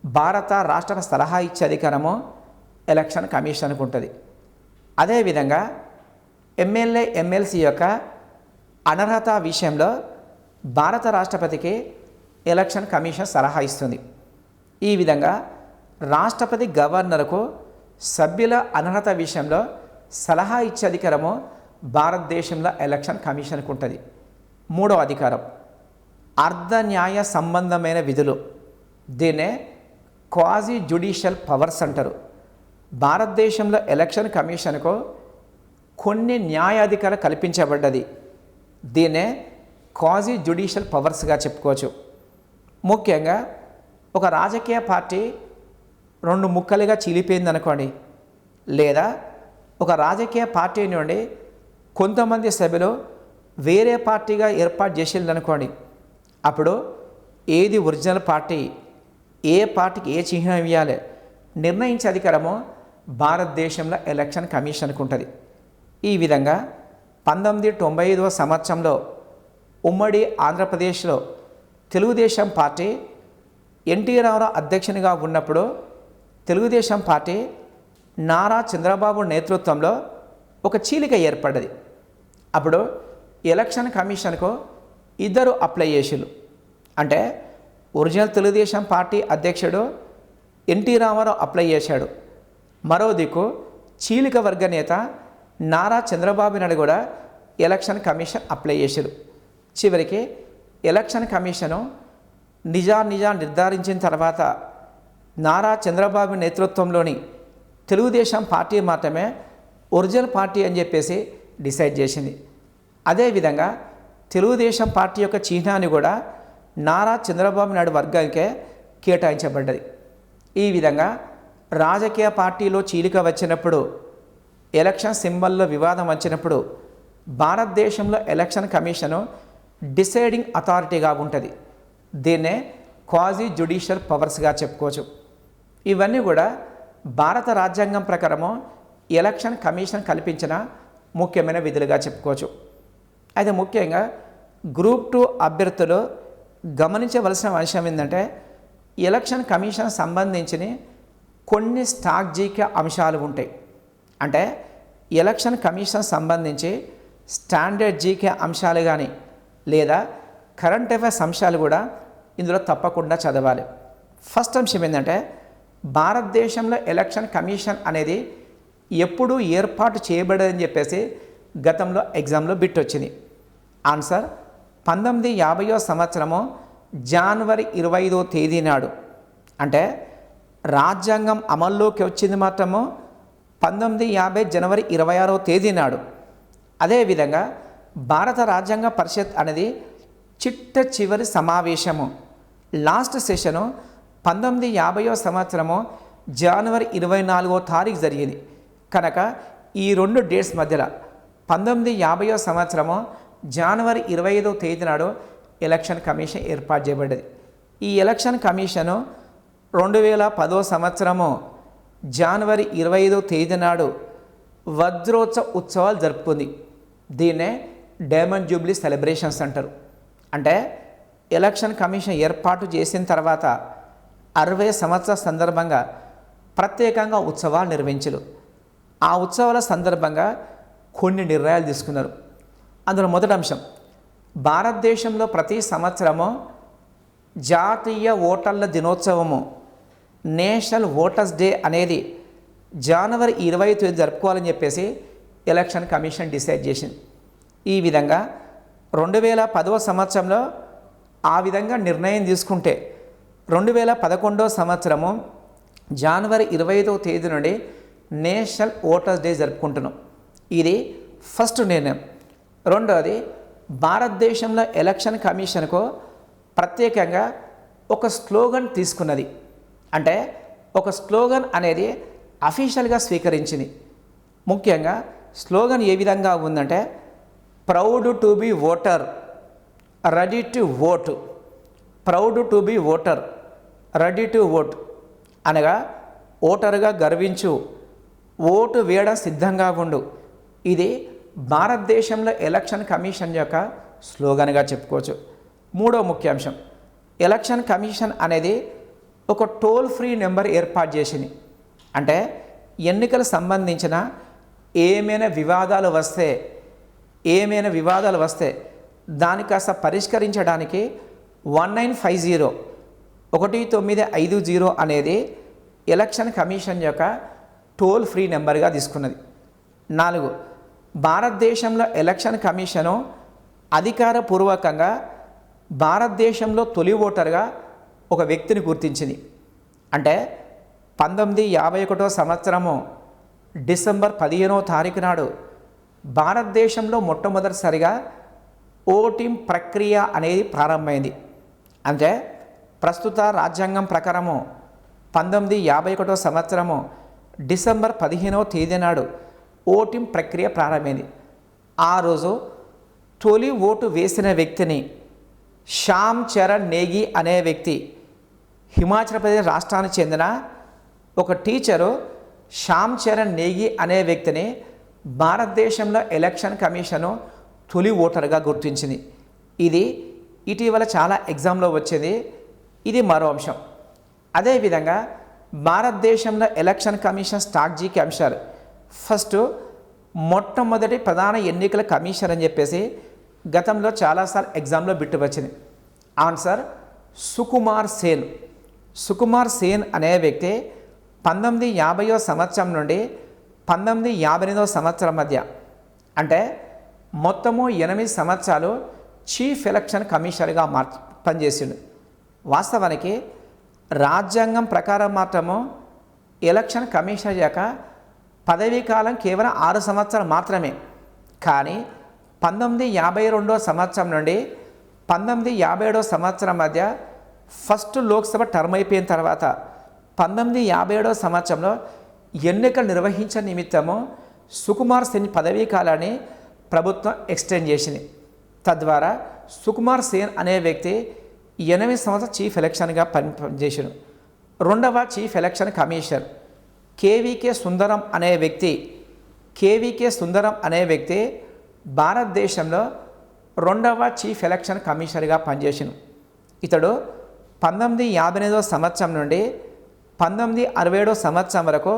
భారత రాష్ట్రపతి సలహా ఇచ్చే అధికారము ఎలక్షన్ కమిషన్కు ఉంటుంది. అదేవిధంగా ఎమ్మెల్యే ఎమ్మెల్సీ యొక్క అనర్హత విషయంలో భారత రాష్ట్రపతికి ఎలక్షన్ కమిషన్ సలహా ఇస్తుంది. ఈ విధంగా రాష్ట్రపతి గవర్నర్కు సభ్యుల అనర్హత విషయంలో సలహా ఇచ్చే అధికారము భారతదేశంలో ఎలక్షన్ కమిషన్కు ఉంటుంది. 3వ అధికారం అర్ధ న్యాయ సంబంధమైన విధులు. దీన్నే క్వాజీ జ్యుడిషియల్ పవర్స్ అంటారు. భారతదేశంలో ఎలక్షన్ కమిషన్కు కొన్ని న్యాయాధికారం కల్పించబడ్డది. దీన్నే క్వాజీ జ్యుడిషియల్ పవర్స్గా చెప్పుకోవచ్చు. ముఖ్యంగా ఒక రాజకీయ పార్టీ 2 ముక్కలుగా చీలిపోయింది అనుకోండి, లేదా ఒక రాజకీయ పార్టీ నుండి కొంతమంది సభ్యులు వేరే పార్టీగా ఏర్పాటు చేసిందనుకోండి, అప్పుడు ఏది ఒరిజినల్ పార్టీ, ఏ పార్టీకి ఏ చిహ్నం ఇవ్వాలి నిర్ణయించే అధికారము భారతదేశంలో ఎలక్షన్ కమిషన్కు ఉంటుంది. ఈ విధంగా 1995వ సంవత్సరంలో ఉమ్మడి ఆంధ్రప్రదేశ్లో తెలుగుదేశం పార్టీ ఎన్టీ రామారావు అధ్యక్షునిగా ఉన్నప్పుడు తెలుగుదేశం పార్టీ నారా చంద్రబాబు నేతృత్వంలో ఒక చీలిక ఏర్పడ్డది. అప్పుడు ఎలక్షన్ కమిషన్కు ఇద్దరు అప్లై చేసిళ్ళు. అంటే ఒరిజినల్ తెలుగుదేశం పార్టీ అధ్యక్షుడు ఎన్టీ రామారావు అప్లై చేశాడు, మరో దిక్కు చీలిక వర్గ నేత నారా చంద్రబాబు నాయుడు కూడా ఎలక్షన్ కమిషన్ అప్లై చేశారు. చివరికి ఎలక్షన్ కమిషను నిజా నిర్ధారించిన తర్వాత నారా చంద్రబాబు నేతృత్వంలోని తెలుగుదేశం పార్టీ మాత్రమే ఒరిజినల్ పార్టీ అని చెప్పేసి డిసైడ్ చేసింది. అదేవిధంగా తెలుగుదేశం పార్టీ యొక్క చిహ్నాన్ని కూడా నారా చంద్రబాబు నాయుడు వర్గానికే కేటాయించబడ్డది. ఈ విధంగా రాజకీయ పార్టీలో చీలిక వచ్చినప్పుడు, ఎలక్షన్ సింబల్లో వివాదం వచ్చినప్పుడు భారతదేశంలో ఎలక్షన్ కమిషను డిసైడింగ్ అథారిటీగా ఉంటుంది. దీన్నే క్వాజీ జ్యుడిషియల్ పవర్స్గా చెప్పుకోవచ్చు. ఇవన్నీ కూడా భారత రాజ్యాంగం ప్రకారము ఎలక్షన్ కమిషన్ కల్పించిన ముఖ్యమైన విధులుగా చెప్పుకోవచ్చు. అయితే ముఖ్యంగా గ్రూప్ 2 అభ్యర్థులు గమనించవలసిన అంశం ఏంటంటే, ఎలక్షన్ కమిషన్ సంబంధించిన కొన్ని స్టాక్ జీకే అంశాలు ఉంటాయి. అంటే ఎలక్షన్ కమిషన్ సంబంధించి స్టాండర్డ్ జీకే అంశాలు కానీ లేదా కరెంట్ అఫైర్స్ అంశాలు కూడా ఇందులో తప్పకుండా చదవాలి. ఫస్ట్ అంశం ఏంటంటే, భారతదేశంలో ఎలక్షన్ కమిషన్ అనేది ఎప్పుడు ఏర్పాటు చేయబడదని చెప్పేసి గతంలో ఎగ్జామ్లో బిట్ వచ్చింది. ఆన్సర్ 1950వ సంవత్సరము జనవరి 25వ తేదీ నాడు. అంటే రాజ్యాంగం అమల్లోకి వచ్చింది మాత్రము 1950 జనవరి 26వ తేదీ నాడు. అదేవిధంగా భారత రాజ్యాంగ పరిషత్ అనేది చిట్ట చివరి సమావేశము, లాస్ట్ సెషను 1950వ సంవత్సరము జనవరి 24వ తారీఖు జరిగింది. కనుక ఈ రెండు డేట్స్ మధ్యలో 1950వ సంవత్సరము జనవరి 25వ తేదీ నాడు ఎలక్షన్ కమిషన్ ఏర్పాటు చేయబడ్డది. ఈ ఎలక్షన్ కమిషను 2010వ సంవత్సరము జనవరి 25వ తేదీ నాడు వజ్రోత్సవ ఉత్సవాలు జరుపుకుంది. దీన్నే డైమండ్ జూబ్లీ సెలబ్రేషన్స్ అంటారు. అంటే ఎలక్షన్ కమిషన్ ఏర్పాటు చేసిన తర్వాత 60 సంవత్సరాల సందర్భంగా ప్రత్యేకంగా ఉత్సవాలు నిర్వహించారు. ఆ ఉత్సవాల సందర్భంగా కొన్ని నిర్ణయాలు తీసుకున్నారు. అందులో మొదటి అంశం, భారతదేశంలో ప్రతి సంవత్సరము జాతీయ ఓటర్ల దినోత్సవము, నేషనల్ ఓటర్స్ డే అనేది జనవరి 25 జరుపుకోవాలని చెప్పేసి ఎలక్షన్ కమిషన్ డిసైడ్ చేసింది. ఈ విధంగా 2010వ సంవత్సరంలో ఆ విధంగా నిర్ణయం తీసుకుంటే 2011వ సంవత్సరము జనవరి 25వ తేదీ నుండి నేషనల్ ఓటర్స్ డే జరుపుకుంటున్నాం. ఇది ఫస్ట్ నిర్ణయం. రెండవది, భారతదేశంలో ఎలక్షన్ కమిషన్కు ప్రత్యేకంగా ఒక స్లోగన్ తీసుకున్నది. అంటే ఒక స్లోగన్ అనేది అఫీషియల్గా స్వీకరించింది. ముఖ్యంగా స్లోగన్ ఏ విధంగా ఉందంటే, proud to be voter, ready to vote. Proud to be voter, ready to vote అనగా ఓటరుగా గర్వించు, ఓటు వేయడం సిద్ధంగా ఉండు. ఇది భారతదేశంలో ఎలక్షన్ కమిషన్ యొక్క స్లోగన్గా చెప్పుకోవచ్చు. మూడో ముఖ్యాంశం, ఎలక్షన్ కమిషన్ అనేది ఒక టోల్ ఫ్రీ నెంబర్ ఏర్పాటు చేసింది. అంటే ఎన్నికలకు సంబంధించిన ఏమైనా వివాదాలు వస్తే దాన్ని కాస్త పరిష్కరించడానికి 1950 అనేది ఎలక్షన్ కమిషన్ యొక్క టోల్ ఫ్రీ నెంబర్గా తీసుకున్నది. 4, భారతదేశంలో ఎలక్షన్ కమిషను అధికారపూర్వకంగా భారతదేశంలో తొలి ఓటర్గా ఒక వ్యక్తిని గుర్తించింది. అంటే 1951వ సంవత్సరము డిసెంబర్ 15వ తారీఖు నాడు భారతదేశంలో మొట్టమొదటిసారిగా ఓటింగ్ ప్రక్రియ అనేది ప్రారంభమైంది. అంటే ప్రస్తుత రాజ్యాంగం ప్రకారము 1951వ సంవత్సరము డిసెంబర్ 15వ తేదీ నాడు ఓటింగ్ ప్రక్రియ ప్రారంభమైంది. ఆ రోజు తొలి ఓటు వేసిన వ్యక్తిని శ్యామ్ చరణ్ నేగి అనే వ్యక్తి, హిమాచల్ ప్రదేశ్ రాష్ట్రానికి చెందిన ఒక టీచరు శ్యామ్ చరణ్ నేగి అనే వ్యక్తిని భారతదేశంలో ఎలక్షన్ కమిషను తొలి ఓటర్గా గుర్తించింది. ఇది ఇటీవల చాలా ఎగ్జామ్లో వచ్చింది. ఇది మరో అంశం. అదేవిధంగా భారతదేశంలో ఎలక్షన్ కమిషన్ స్ట్రాటజీకి అంశాలు. ఫస్ట్, మొట్టమొదటి ప్రధాన ఎన్నికల కమిషన్ అని చెప్పేసి గతంలో చాలాసార్లు ఎగ్జామ్లో బిట్టు వచ్చింది. ఆన్సర్ సుకుమార్ సేన్. సుకుమార్ సేన్ అనే వ్యక్తి 1950వ సంవత్సరం నుండి 1958వ సంవత్సరం మధ్య, అంటే మొత్తము 8 సంవత్సరాలు చీఫ్ ఎలక్షన్ కమిషనర్గా పనిచేసిండు. వాస్తవానికి రాజ్యాంగం ప్రకారం మాత్రము ఎలక్షన్ కమిషనర్ యొక్క పదవీ కాలం కేవలం 6 సంవత్సరాలు మాత్రమే. కానీ 1952వ సంవత్సరం నుండి 1957వ సంవత్సరం మధ్య ఫస్ట్ లోక్సభ టర్మ్ అయిపోయిన తర్వాత 1957వ సంవత్సరంలో ఎన్నికలు నిర్వహించే నిమిత్తము సుకుమార్ సేన్ పదవీ కాలాన్ని ప్రభుత్వం ఎక్స్టెండ్ చేసింది. తద్వారా సుకుమార్ సేన్ అనే వ్యక్తి 8 సంవత్సరాలు చీఫ్ ఎలక్షన్గా పనిచేసాడు. రెండవ చీఫ్ ఎలక్షన్ కమిషనర్ కేవీకే సుందరం అనే వ్యక్తి భారతదేశంలో రెండవ చీఫ్ ఎలక్షన్ కమిషనర్గా పనిచేసాడు. ఇతడు 1958వ సంవత్సరం నుండి 1967వ సంవత్సరం వరకు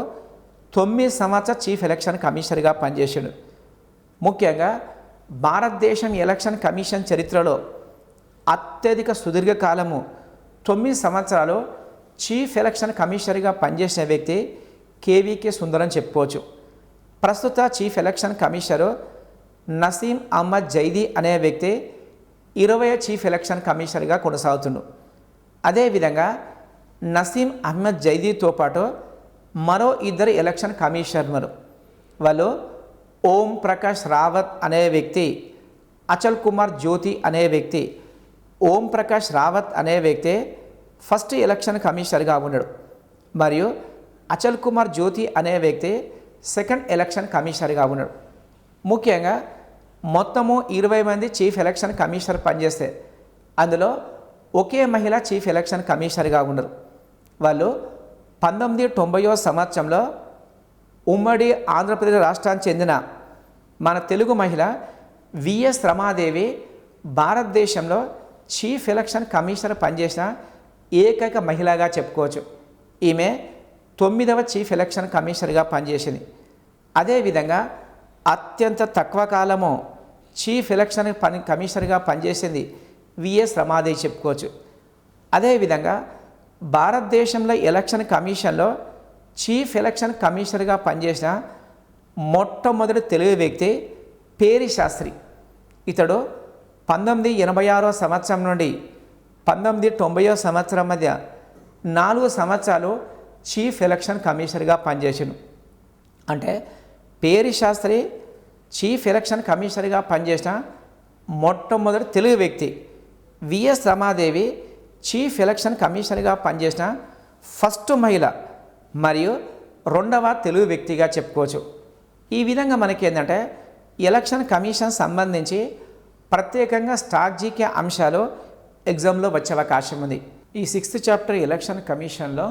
9 సంవత్సరాల చీఫ్ ఎలక్షన్ కమిషనర్గా పనిచేసాడు. ముఖ్యంగా భారతదేశం ఎలక్షన్ కమిషన్ చరిత్రలో అత్యధిక సుదీర్ఘకాలము 9 సంవత్సరాలు చీఫ్ ఎలక్షన్ కమిషనర్గా పనిచేసిన వ్యక్తి కేవీకే సుందరం చెప్పుకోవచ్చు. ప్రస్తుత chief election commissioner Naseem Ahmed Zaidi అనే వ్యక్తి 20వ చీఫ్ ఎలక్షన్ కమిషనర్గా కొనసాగుతున్నాడు. అదేవిధంగా నసీం అహ్మద్ జైదీతో పాటు మరో 2 ఎలక్షన్ కమిషనర్లు, వాళ్ళు ఓం ప్రకాష్ రావత్ అనే వ్యక్తి, అచల్ కుమార్ జ్యోతి అనే వ్యక్తి. ఓం ప్రకాష్ రావత్ అనే వ్యక్తి ఫస్ట్ ఎలక్షన్ కమిషనర్గా ఉన్నాడు, మరియు అచల్ కుమార్ జ్యోతి అనే వ్యక్తి సెకండ్ ఎలక్షన్ కమిషనర్గా ఉన్నాడు. ముఖ్యంగా మొత్తము 20 మంది చీఫ్ ఎలక్షన్ కమిషనర్ పనిచేస్తే అందులో ఒకే మహిళ చీఫ్ ఎలక్షన్ కమిషనర్గా ఉన్నారు. వాళ్ళు 1990వ సంవత్సరంలో ఉమ్మడి ఆంధ్రప్రదేశ్ రాష్ట్రానికి చెందిన మన తెలుగు మహిళ విఎస్ రమాదేవి భారతదేశంలో చీఫ్ ఎలక్షన్ కమిషనర్ పనిచేసిన ఏకైక మహిళగా చెప్పుకోవచ్చు. ఈమె 9వ చీఫ్ ఎలక్షన్ కమిషనర్గా పనిచేసింది. అదేవిధంగా అత్యంత తక్కువ కాలము చీఫ్ ఎలక్షన్ కమిషనర్గా పనిచేసింది విఎస్ రమాదేవి చెప్పుకోవచ్చు. అదేవిధంగా భారతదేశంలో ఎలక్షన్ కమిషన్లో చీఫ్ ఎలక్షన్ కమిషనర్గా పనిచేసిన మొట్టమొదటి తెలుగు వ్యక్తి పేరి శాస్త్రి. ఇతడు 1986వ సంవత్సరం నుండి 1990వ సంవత్సరం మధ్య 4 సంవత్సరాలు చీఫ్ ఎలక్షన్ కమిషనర్గా పనిచేసాడు. అంటే పేరి శాస్త్రి చీఫ్ ఎలక్షన్ కమిషనర్గా పనిచేసిన మొట్టమొదటి తెలుగు వ్యక్తి. విఎస్ రమాదేవి చీఫ్ ఎలక్షన్ కమిషనర్గా పనిచేసిన ఫస్ట్ మహిళ మరియు రెండవ తెలుగు వ్యక్తిగా చెప్పుకోవచ్చు. ఈ విధంగా మనకి ఏంటంటే ఎలక్షన్ కమిషన్ సంబంధించి ప్రత్యేకంగా స్ట్రాటజీకి అంశాలు ఎగ్జామ్లో వచ్చే అవకాశం ఉంది. ఈ 6th చాప్టర్ ఎలక్షన్ కమిషన్లో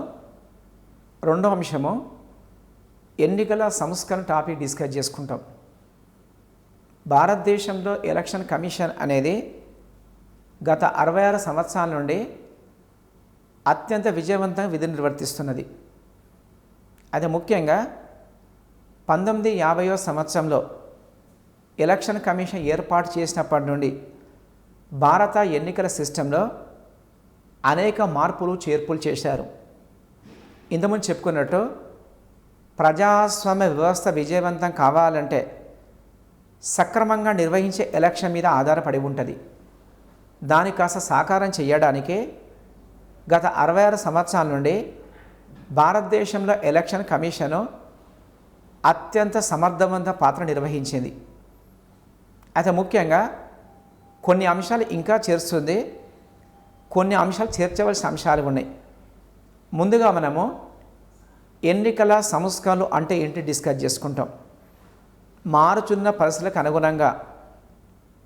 రెండో అంశము ఎన్నికల సంస్కరణ టాపిక్ డిస్కస్ చేసుకుంటాం. భారతదేశంలో ఎలక్షన్ కమిషన్ అనేది గత 66 సంవత్సరాల నుండి అత్యంత విజయవంతంగా విధులు నిర్వర్తిస్తున్నది. అది ముఖ్యంగా 1950వ సంవత్సరంలో ఎలక్షన్ కమిషన్ ఏర్పాటు చేసినప్పటి నుండి భారత ఎన్నికల సిస్టంలో అనేక మార్పులు చేర్పులు చేశారు. ఇంతకుముందు చెప్పుకున్నట్టు ప్రజాస్వామ్య వ్యవస్థ విజయవంతం కావాలంటే సక్రమంగా నిర్వహించే ఎలక్షన్ మీద ఆధారపడి ఉంటుంది. దాని కాస్త సాకారం చేయడానికే గత 66 సంవత్సరాల నుండి భారతదేశంలో ఎలక్షన్ కమిషను అత్యంత సమర్థవంత పాత్ర నిర్వహించింది. అయితే ముఖ్యంగా కొన్ని అంశాలు ఇంకా చేర్చుతుంది, కొన్ని అంశాలు చేర్చవలసిన అంశాలు ఉన్నాయి. ముందుగా మనము ఎన్నికల సంస్కరణలు అంటే ఏంటి డిస్కస్ చేసుకుంటాం. మారుచున్న పరిస్థితులకు అనుగుణంగా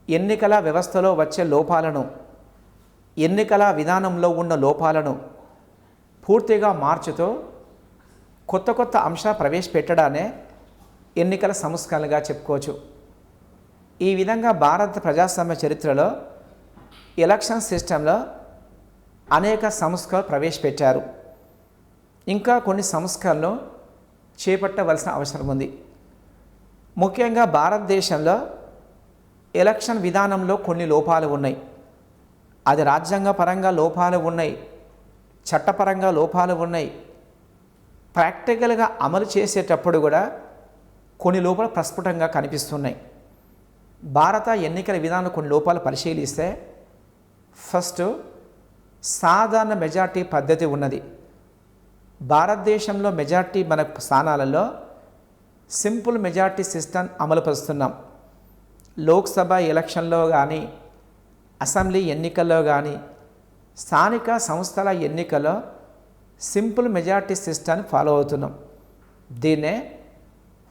ఎన్నికల వ్యవస్థలో వచ్చే లోపాలను, ఎన్నికల విధానంలో ఉన్న లోపాలను పూర్తిగా మార్చుతూ కొత్త కొత్త అంశాలు ప్రవేశపెట్టడానే ఎన్నికల సంస్కరణలుగా చెప్పుకోవచ్చు. ఈ విధంగా భారత ప్రజాస్వామ్య చరిత్రలో ఎలక్షన్ సిస్టంలో అనేక సంస్కరణలు ప్రవేశపెట్టారు. ఇంకా కొన్ని సంస్కరణలు చేపట్టవలసిన అవసరం ఉంది. ముఖ్యంగా భారతదేశంలో ఎలక్షన్ విధానంలో కొన్ని లోపాలు ఉన్నాయి. అది రాజ్యాంగపరంగా లోపాలు ఉన్నాయి, చట్టపరంగా లోపాలు ఉన్నాయి. ప్రాక్టికల్గా అమలు చేసేటప్పుడు కూడా కొన్ని లోపాలు ప్రస్ఫుటంగా కనిపిస్తున్నాయి. భారత ఎన్నికల విధానం కొన్ని లోపాలు పరిశీలిస్తే, ఫస్ట్ సాధారణ మెజార్టీ పద్ధతి ఉన్నది. భారతదేశంలో మెజార్టీ మన స్థానాలలో సింపుల్ మెజార్టీ సిస్టమ్ అమలుపరుస్తున్నాం. లోక్సభ ఎలక్షన్లో కానీ, అసెంబ్లీ ఎన్నికల్లో కానీ, స్థానిక సంస్థల ఎన్నికల్లో సింపుల్ మెజార్టీ సిస్టమ్ని ఫాలో అవుతున్నాం. దీన్నే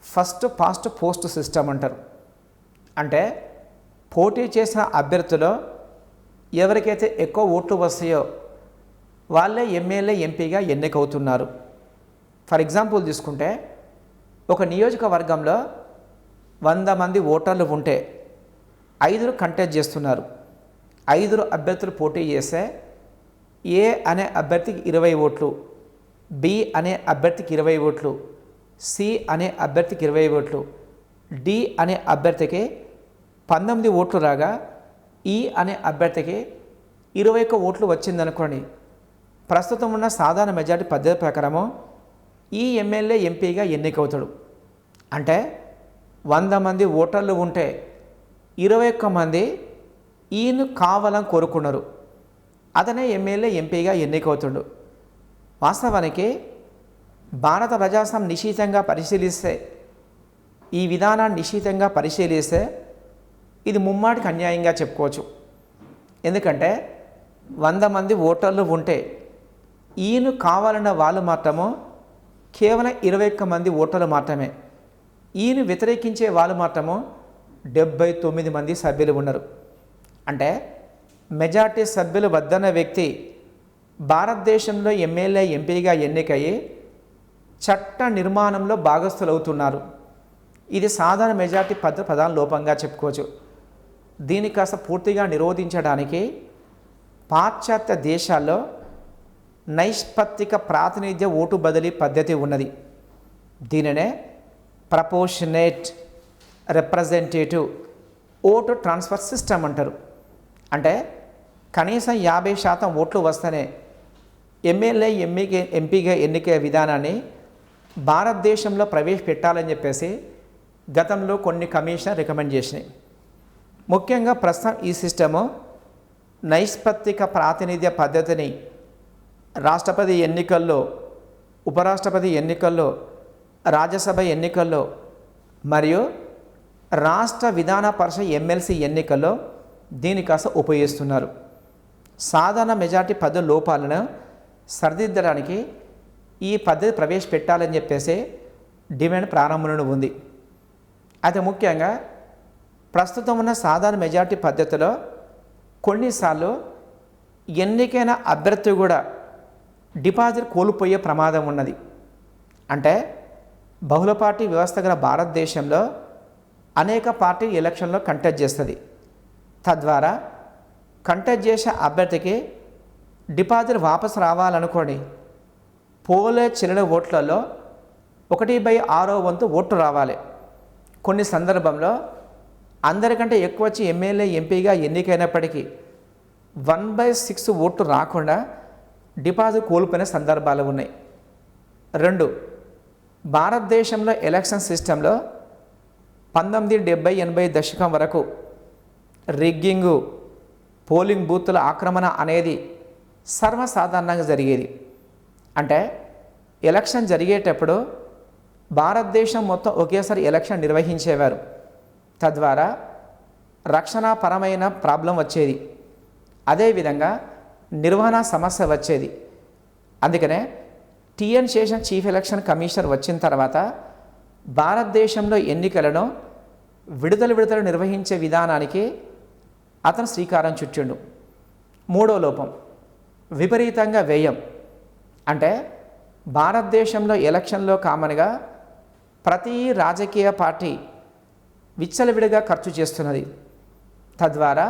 ఫస్ట్ పాస్ట్ పోస్ట్ సిస్టమ్ అంటారు. అంటే పోటీ చేసిన అభ్యర్థులు ఎవరికైతే ఎక్కువ ఓట్లు వస్తాయో వాళ్ళే ఎమ్మెల్యే, ఎంపీగా ఎన్నికవుతున్నారు. ఫర్ ఎగ్జాంపుల్ తీసుకుంటే, ఒక నియోజకవర్గంలో 100 మంది ఓటర్లు ఉంటే 5 కంటెస్ట్ చేస్తున్నారు. 5 అభ్యర్థులు పోటీ చేస్తే ఏ అనే అభ్యర్థికి 20 ఓట్లు, బి అనే అభ్యర్థికి 20 ఓట్లు, సి అనే అభ్యర్థికి 20 ఓట్లు, డి అనే అభ్యర్థికి 19 ఓట్లు రాగా ఈ అనే అభ్యర్థికి 21 ఓట్లు వచ్చిందనుకోండి. ప్రస్తుతం ఉన్న సాధారణ మెజార్టీ పద్ధతి ప్రకారము ఈ ఎమ్మెల్యే, ఎంపీగా ఎన్నికవుతాడు. అంటే 100 మంది ఓటర్లు ఉంటే 21 మంది ఈయన కావాలని కోరుకున్నారు. అతనే ఎమ్మెల్యే, ఎంపీగా ఎన్నికవుతాడు. వాస్తవానికి భారత ప్రజాస్వామ్యం నిశితంగా పరిశీలిస్తే, ఈ విధానాన్ని నిశితంగా పరిశీలిస్తే ఇది ముమ్మాటికి అన్యాయంగా చెప్పుకోవచ్చు. ఎందుకంటే 100 మంది ఓటర్లు ఉంటే ఈయన కావాలన్న వాళ్ళు మాత్రము కేవలం 21 మంది ఓటర్లు మాత్రమే. ఈయన వ్యతిరేకించే వాళ్ళు మాత్రము 79 మంది సభ్యులు ఉన్నారు. అంటే మెజార్టీ సభ్యులు వద్దన్న వ్యక్తి భారతదేశంలో ఎమ్మెల్యే, ఎంపీగా ఎన్నికయ్యి చట్ట నిర్మాణంలో భాగస్థులవుతున్నారు. ఇది సాధారణ మెజార్టీ పద్ధతి ప్రధాన లోపంగా చెప్పుకోవచ్చు. దీన్ని కాస్త పూర్తిగా నిరోధించడానికి పాశ్చాత్య దేశాల్లో నైష్పత్తిక ప్రాతినిధ్య ఓటు బదిలీ పద్ధతి ఉన్నది. దీనినే proportionate representative vote transfer system అంటారు. అంటే కనీసం 50% ఓట్లు వస్తేనే ఎమ్మెల్యే, ఎంపీగా ఎన్నికే విధానాన్ని భారతదేశంలో ప్రవేశపెట్టాలని చెప్పేసి గతంలో కొన్ని కమిషన్ రికమెండ్ చేసినాయి. ముఖ్యంగా ప్రస్తుతం ఈ సిస్టము నైష్పత్తిక ప్రాతినిధ్య పద్ధతిని రాష్ట్రపతి ఎన్నికల్లో, ఉపరాష్ట్రపతి ఎన్నికల్లో, రాజ్యసభ ఎన్నికల్లో మరియు రాష్ట్ర విధాన పరిషత్ ఎమ్మెల్సీ ఎన్నికల్లో దీని కాస్త ఉపయోగిస్తున్నారు. సాధారణ మెజార్టీ పద్ధతి లోపాలను సరిదిద్దడానికి ఈ పద్ధతి ప్రవేశపెట్టాలని చెప్పేసి డిమాండ్ ప్రారంభంలో ఉంది. అయితే ముఖ్యంగా ప్రస్తుతం ఉన్న సాధారణ మెజార్టీ పద్ధతిలో కొన్నిసార్లు ఎన్నికైన అభ్యర్థి కూడా డిపాజిట్ కోల్పోయే ప్రమాదం ఉన్నది. అంటే బహుళ పార్టీ వ్యవస్థ గల భారతదేశంలో అనేక పార్టీ ఎలక్షన్లో కంటెస్ట్ చేస్తుంది. తద్వారా కంటెస్ట్ చేసే అభ్యర్థికి డిపాజిట్ వాపసు రావాలనుకోండి, పోలే చెల్లిన ఓట్లలో 1/6 వంతు ఓట్లు రావాలి. కొన్ని సందర్భంలో అందరికంటే ఎక్కువ వచ్చి ఎమ్మెల్యే, ఎంపీగా ఎన్నికైనప్పటికీ 1/6 ఓట్లు రాకుండా డిపాజిట్ కోల్పోయిన సందర్భాలు ఉన్నాయి. 2, భారతదేశంలో ఎలక్షన్ సిస్టంలో 1970-80 దశకం వరకు రిగ్గింగు, పోలింగ్ బూత్ల ఆక్రమణ అనేది సర్వసాధారణంగా జరిగేది. అంటే ఎలక్షన్ జరిగేటప్పుడు భారతదేశం మొత్తం ఒకేసారి ఎలక్షన్ నిర్వహించేవారు. తద్వారా రక్షణాపరమైన ప్రాబ్లం వచ్చేది, అదేవిధంగా నిర్వహణ సమస్య వచ్చేది. అందుకనే T N Seshan chief election commissioner వచ్చిన తర్వాత భారతదేశంలో ఎన్నికలను విడుదల నిర్వహించే విధానానికి అతను శ్రీకారం చుట్టిండు. మూడో లోపం విపరీతంగా వ్యయం. అంటే భారతదేశంలో ఎలక్షన్లో కామన్గా ప్రతి రాజకీయ పార్టీ విచ్చలవిడిగా ఖర్చు చేస్తున్నది. తద్వారా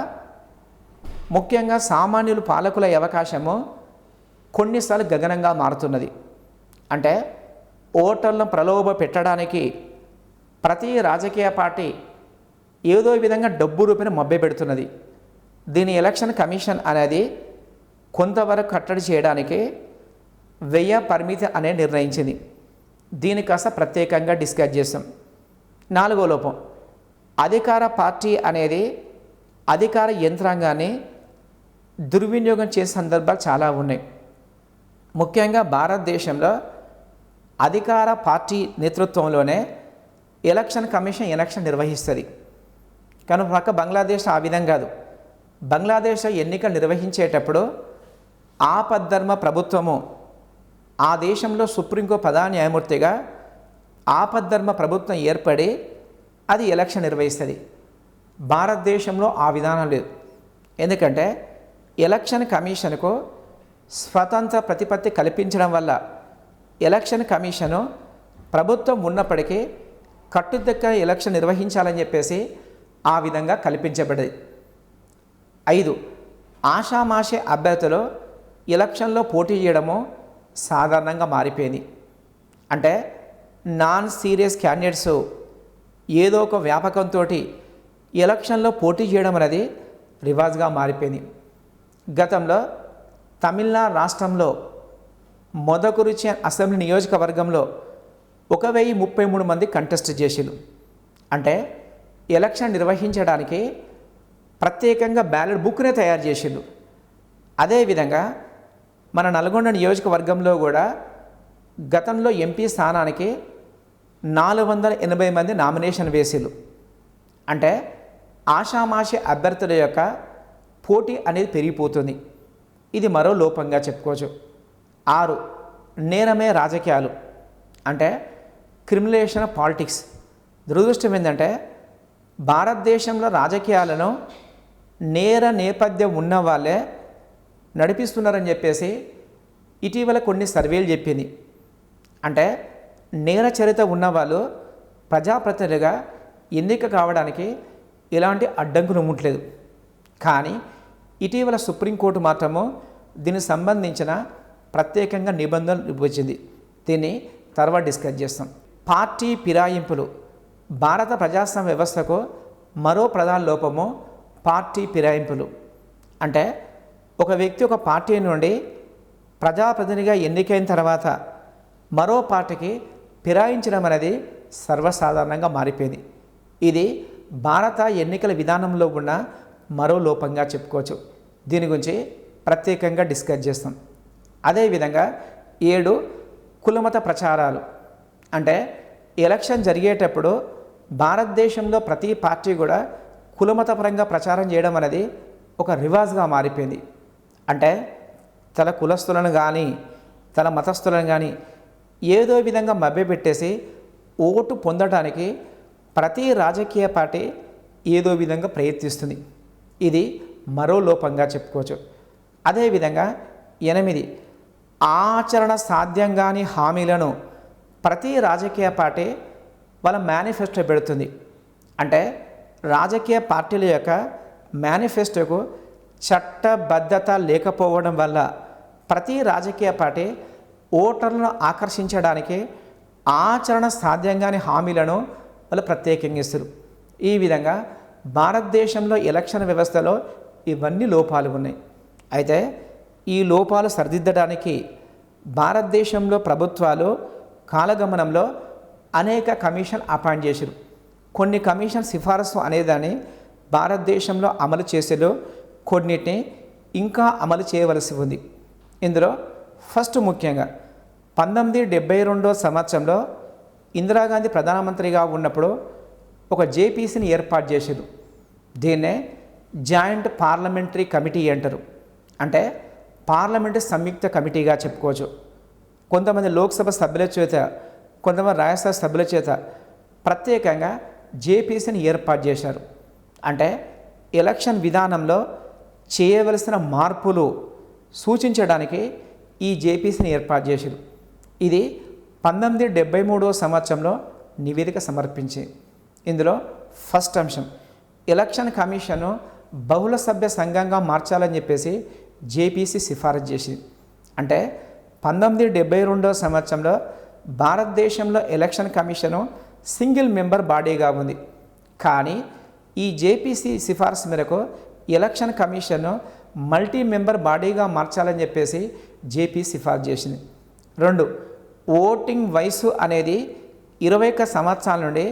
ముఖ్యంగా సామాన్యులు పాలకుల అవకాశము కొన్నిసార్లు గగనంగా మారుతున్నది. అంటే ఓటర్లను ప్రలోభ పెట్టడానికి ప్రతి రాజకీయ పార్టీ ఏదో విధంగా డబ్బు రూపాయలు మభ్యపెడుతున్నది. దీని ఎలక్షన్ కమిషన్ అనేది కొంతవరకు కట్టడి చేయడానికి వ్యయ పరిమితి అనేది నిర్ణయించింది. దీని కాస్త ప్రత్యేకంగా డిస్కస్ చేస్తాం. నాలుగో లోపం అధికార పార్టీ అనేది అధికార యంత్రాంగాన్ని దుర్వినియోగం చేసే సందర్భాలు చాలా ఉన్నాయి. ముఖ్యంగా భారతదేశంలో అధికార పార్టీ నేతృత్వంలోనే ఎలక్షన్ కమిషన్ ఎలక్షన్ నిర్వహిస్తుంది. కానీ పక్క బంగ్లాదేశ్ ఆ విధంగా కాదు. బంగ్లాదేశ్ ఎన్నికలు నిర్వహించేటప్పుడు ఆపద్ధర్మ ప్రభుత్వము ఆ దేశంలో సుప్రీంకోర్టు ప్రధాన న్యాయమూర్తిగా ఆపద్ధర్మ ప్రభుత్వం ఏర్పడి అది ఎలక్షన్ నిర్వహిస్తుంది. భారతదేశంలో ఆ విధానం లేదు. ఎందుకంటే ఎలక్షన్ కమిషన్కు స్వతంత్ర ప్రతిపత్తి కల్పించడం వల్ల ఎలక్షన్ కమిషను ప్రభుత్వం ఉన్నప్పటికీ కట్టుదిట్టంగా ఎలక్షన్ నిర్వహించాలని చెప్పేసి ఆ విధంగా కల్పించబడింది. 5 ఆషామాషి అభ్యర్థులు ఎలక్షన్లో పోటీ చేయడము సాధారణంగా మారిపోయింది. అంటే నాన్ సీరియస్ క్యాండిడేట్స్ ఏదో ఒక వ్యాపకంతో ఎలక్షన్లో పోటీ చేయడం అనేది రివాజ్గా మారిపోయింది. గతంలో తమిళనాడు రాష్ట్రంలో మొదకురిచి అసెంబ్లీ నియోజకవర్గంలో 1033 మంది కంటెస్ట్ చేసిరు. అంటే ఎలక్షన్ నిర్వహించడానికి ప్రత్యేకంగా బ్యాలెట్ బుక్నే తయారు చేసిరు. అదేవిధంగా మన నల్గొండ నియోజకవర్గంలో కూడా గతంలో ఎంపీ స్థానానికి 480 మంది నామినేషన్ వేసిరు. అంటే ఆషామాషి అభ్యర్థుల యొక్క పోటీ అనేది పెరిగిపోతుంది. ఇది మరో లోపంగా చెప్పుకోవచ్చు. 6 నేరమే రాజకీయాలు. అంటే క్రిమినలైజేషన్ ఆఫ్ పాలిటిక్స్. దురదృష్టం ఏంటంటే భారతదేశంలో రాజకీయాలను నేర నేపథ్యం ఉన్న వాళ్ళే నడిపిస్తున్నారని చెప్పేసి ఇటీవల కొన్ని సర్వేలు చెప్పింది. అంటే నేర చరిత్ర ఉన్నవాళ్ళు ప్రజాప్రతినిధిగా ఎన్నిక కావడానికి ఎలాంటి అడ్డంకులు ఉండలేదు. కానీ ఇటీవల సుప్రీంకోర్టు మాత్రము దీనికి సంబంధించిన ప్రత్యేకంగా నిబంధనలు ఇచ్చింది. దీన్ని తర్వాత డిస్కస్ చేస్తాం. పార్టీ ఫిరాయింపులు. భారత ప్రజాస్వామ్య వ్యవస్థకు మరో ప్రధాన లోపము పార్టీ ఫిరాయింపులు. అంటే ఒక వ్యక్తి ఒక పార్టీ నుండి ప్రజాప్రతినిధిగా ఎన్నికైన తర్వాత మరో పార్టీకి ఫిరాయించడం అనేది సర్వసాధారణంగా మారిపోయింది. ఇది భారత ఎన్నికల విధానంలో ఉన్న మరో లోపంగా చెప్పుకోవచ్చు. దీని గురించి ప్రత్యేకంగా డిస్కస్ చేస్తాం. అదేవిధంగా 7 కులమత ప్రచారాలు. అంటే ఎలక్షన్ జరిగేటప్పుడు భారతదేశంలో ప్రతి పార్టీ కూడా కులమతపరంగా ప్రచారం చేయడం అనేది ఒక రివాజ్గా మారిపోయింది. అంటే తన కులస్తులను కానీ తన మతస్థులను కానీ ఏదో విధంగా మభ్యపెట్టేసి ఓటు పొందడానికి ప్రతి రాజకీయ పార్టీ ఏదో విధంగా ప్రయత్నిస్తుంది. ఇది మరో లోపంగా చెప్పుకోవచ్చు. అదేవిధంగా 8 ఆచరణ సాధ్యం కాని హామీలను ప్రతి రాజకీయ పార్టీ వాళ్ళ మేనిఫెస్టో పెడుతుంది. అంటే రాజకీయ పార్టీల యొక్క మేనిఫెస్టోకు చట్టబద్ధత లేకపోవడం వల్ల ప్రతి రాజకీయ పార్టీ ఓటర్లను ఆకర్షించడానికి ఆచరణ సాధ్యం కాని హామీలను వాళ్ళు ప్రత్యేకంగా ఇస్తారు. ఈ విధంగా భారతదేశంలో ఎలక్షన్ వ్యవస్థలో ఇవన్నీ లోపాలు ఉన్నాయి. అయితే ఈ లోపాలు సరిదిద్దడానికి భారతదేశంలో ప్రభుత్వాలు కాలగమనంలో అనేక కమిషన్ అపాయింట్ చేశారు. కొన్ని కమిషన్ సిఫారసు అనేదాన్ని భారతదేశంలో అమలు చేసేలో కొన్నిటిని ఇంకా అమలు చేయవలసి ఉంది. ఇందులో ఫస్ట్ ముఖ్యంగా 1972 సంవత్సరంలో ఇందిరాగాంధీ ప్రధానమంత్రిగా ఉన్నప్పుడు ఒక జేపీసీని ఏర్పాటు చేశారు. దీన్నే జాయింట్ పార్లమెంటరీ కమిటీ అంటారు. అంటే పార్లమెంటు సంయుక్త కమిటీగా చెప్పుకోవచ్చు. కొంతమంది లోక్సభ సభ్యుల చేత కొంతమంది రాజ్యసభ సభ్యుల చేత ప్రత్యేకంగా జేపీసీని ఏర్పాటు చేశారు. అంటే ఎలక్షన్ విధానంలో చేయవలసిన మార్పులు సూచించడానికి ఈ జేపీసీని ఏర్పాటు చేశారు. ఇది 1973వ సంవత్సరంలో నివేదిక సమర్పించింది. ఇందులో ఫస్ట్ అంశం ఎలక్షన్ కమిషన్ను బహుళ సభ్య సంఘంగా మార్చాలని చెప్పేసి జేపీసీ సిఫారసు చేసింది. అంటే 1972వ సంవత్సరంలో భారతదేశంలో ఎలక్షన్ కమిషను సింగిల్ మెంబర్ బాడీగా ఉంది. కానీ ఈ జేపీసీ సిఫారసు మేరకు ఎలక్షన్ కమిషన్ను మల్టీ మెంబర్ బాడీగా మార్చాలని చెప్పేసి జేపీసీ సిఫారసు చేసింది. 2, ఓటింగ్ వయసు అనేది 21 సంవత్సరాల నుండి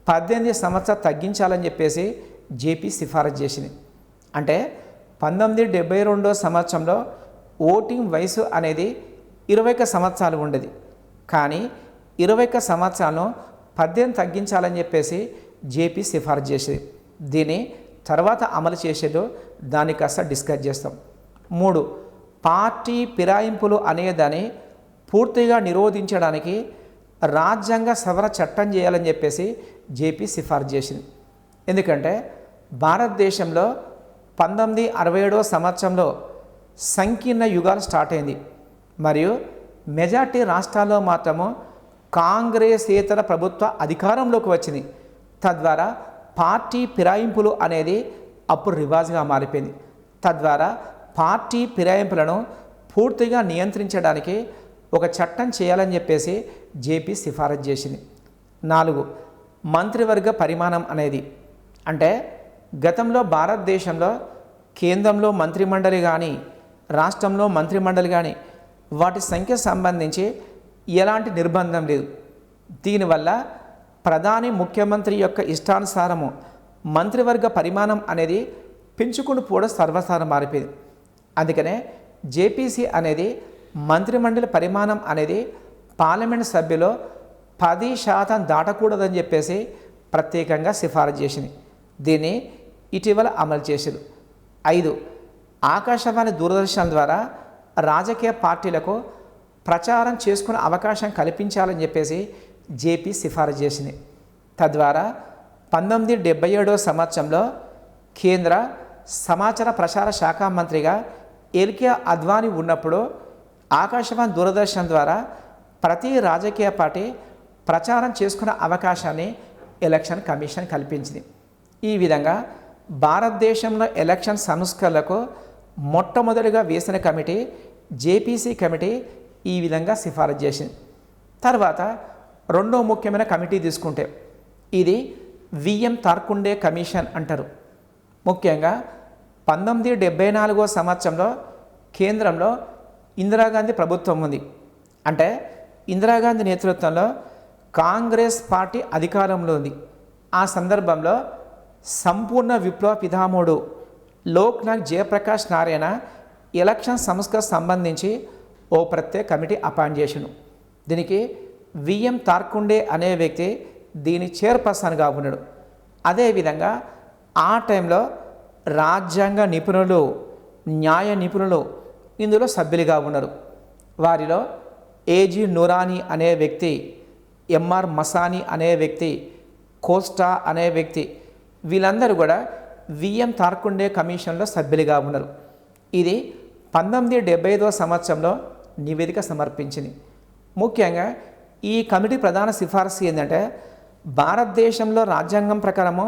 18 సంవత్సరాలు తగ్గించాలని చెప్పేసి జేపీసీ సిఫారసు చేసింది. అంటే 1972వ సంవత్సరంలో ఓటింగ్ వయసు అనేది 21 సంవత్సరాలు ఉండేది. కానీ 21 సంవత్సరాలను 18 తగ్గించాలని చెప్పేసి జేపీ సిఫారసు చేసేది. దీన్ని తర్వాత అమలు చేసేదో దాన్ని కాస్త డిస్కస్ చేస్తాం. 3, పార్టీ ఫిరాయింపులు అనేదాన్ని పూర్తిగా నిరోధించడానికి రాజ్యాంగ సవరణ చట్టం చేయాలని చెప్పేసి జేపీ సిఫారసు చేసింది. ఎందుకంటే భారతదేశంలో 1967వ సంవత్సరంలో సంకీర్ణ యుగాలు స్టార్ట్ అయింది. మరియు మెజార్టీ రాష్ట్రాల్లో మాత్రము కాంగ్రెసేతర ప్రభుత్వ అధికారంలోకి వచ్చింది. తద్వారా పార్టీ ఫిరాయింపులు అనేది అప్పుడు రివాజ్గా మారిపోయింది. తద్వారా పార్టీ ఫిరాయింపులను పూర్తిగా నియంత్రించడానికి ఒక చట్టం చేయాలని చెప్పేసి జేపీ సిఫారసు చేసింది. 4, మంత్రివర్గ పరిమాణం అనేది అంటే గతంలో భారతదేశంలో కేంద్రంలో మంత్రిమండలి కానీ రాష్ట్రంలో మంత్రిమండలి కానీ వాటి సంఖ్య సంబంధించి ఎలాంటి నిర్బంధం లేదు. దీనివల్ల ప్రధాని ముఖ్యమంత్రి యొక్క ఇష్టానుసారము మంత్రివర్గ పరిమాణం అనేది పెంచుకుని పోవడం సర్వసాధారణం మారిపోయింది. అందుకనే జేపీసీ అనేది మంత్రిమండలి పరిమాణం అనేది పార్లమెంట్ సభ్యులో 10% దాటకూడదని చెప్పేసి ప్రత్యేకంగా సిఫారసు చేసింది. దీన్ని ఇటీవల అమలు చేశారు. 5, ఆకాశవాణి దూరదర్శన్ ద్వారా రాజకీయ పార్టీలకు ప్రచారం చేసుకునే అవకాశం కల్పించాలని చెప్పేసి జేపీ సిఫారసు చేసింది. తద్వారా 1977వ సంవత్సరంలో కేంద్ర సమాచార ప్రసార శాఖ మంత్రిగా ఎల్కే అద్వానీ ఉన్నప్పుడు ఆకాశవాణి దూరదర్శన్ ద్వారా ప్రతి రాజకీయ పార్టీ ప్రచారం చేసుకునే అవకాశాన్ని ఎలక్షన్ కమిషన్ కల్పించింది. ఈ విధంగా భారతదేశంలో ఎలక్షన్ సంస్కరణలకు మొట్టమొదటిగా వేసిన కమిటీ జేపీసీ కమిటీ ఈ విధంగా సిఫారసు చేసింది. తర్వాత రెండో ముఖ్యమైన కమిటీ తీసుకుంటే ఇది విఎం తార్కుండే కమిషన్ అంటారు. ముఖ్యంగా 1974వ సంవత్సరంలో కేంద్రంలో ఇందిరాగాంధీ ప్రభుత్వం ఉంది. అంటే ఇందిరాగాంధీ నేతృత్వంలో కాంగ్రెస్ పార్టీ అధికారంలో ఉంది. ఆ సందర్భంలో సంపూర్ణ విప్లవ పితామహుడు లోక్నాయక్ జయప్రకాష్ నారాయణ ఎలక్షన్ సంస్కరణ సంబంధించి ఓ ప్రత్యేక కమిటీ అపాయింట్ చేశాడు. దీనికి విఎం తార్కుండే అనే వ్యక్తి దీని చైర్పర్సన్గా ఉన్నాడు. అదేవిధంగా ఆ టైంలో రాజ్యాంగ నిపుణులు, న్యాయ నిపుణులు ఇందులో సభ్యులుగా ఉన్నారు. వారిలో ఏజీ నురానీ అనే వ్యక్తి, ఎంఆర్ మసానీ అనే వ్యక్తి, కోస్టా అనే వ్యక్తి, వీళ్ళందరూ కూడా విఎం తార్కుండే కమిషన్లో సభ్యులుగా ఉన్నారు. ఇది 1975వ సంవత్సరంలో నివేదిక సమర్పించింది. ముఖ్యంగా ఈ కమిటీ ప్రధాన సిఫారసు ఏంటంటే భారతదేశంలో రాజ్యాంగం ప్రకారము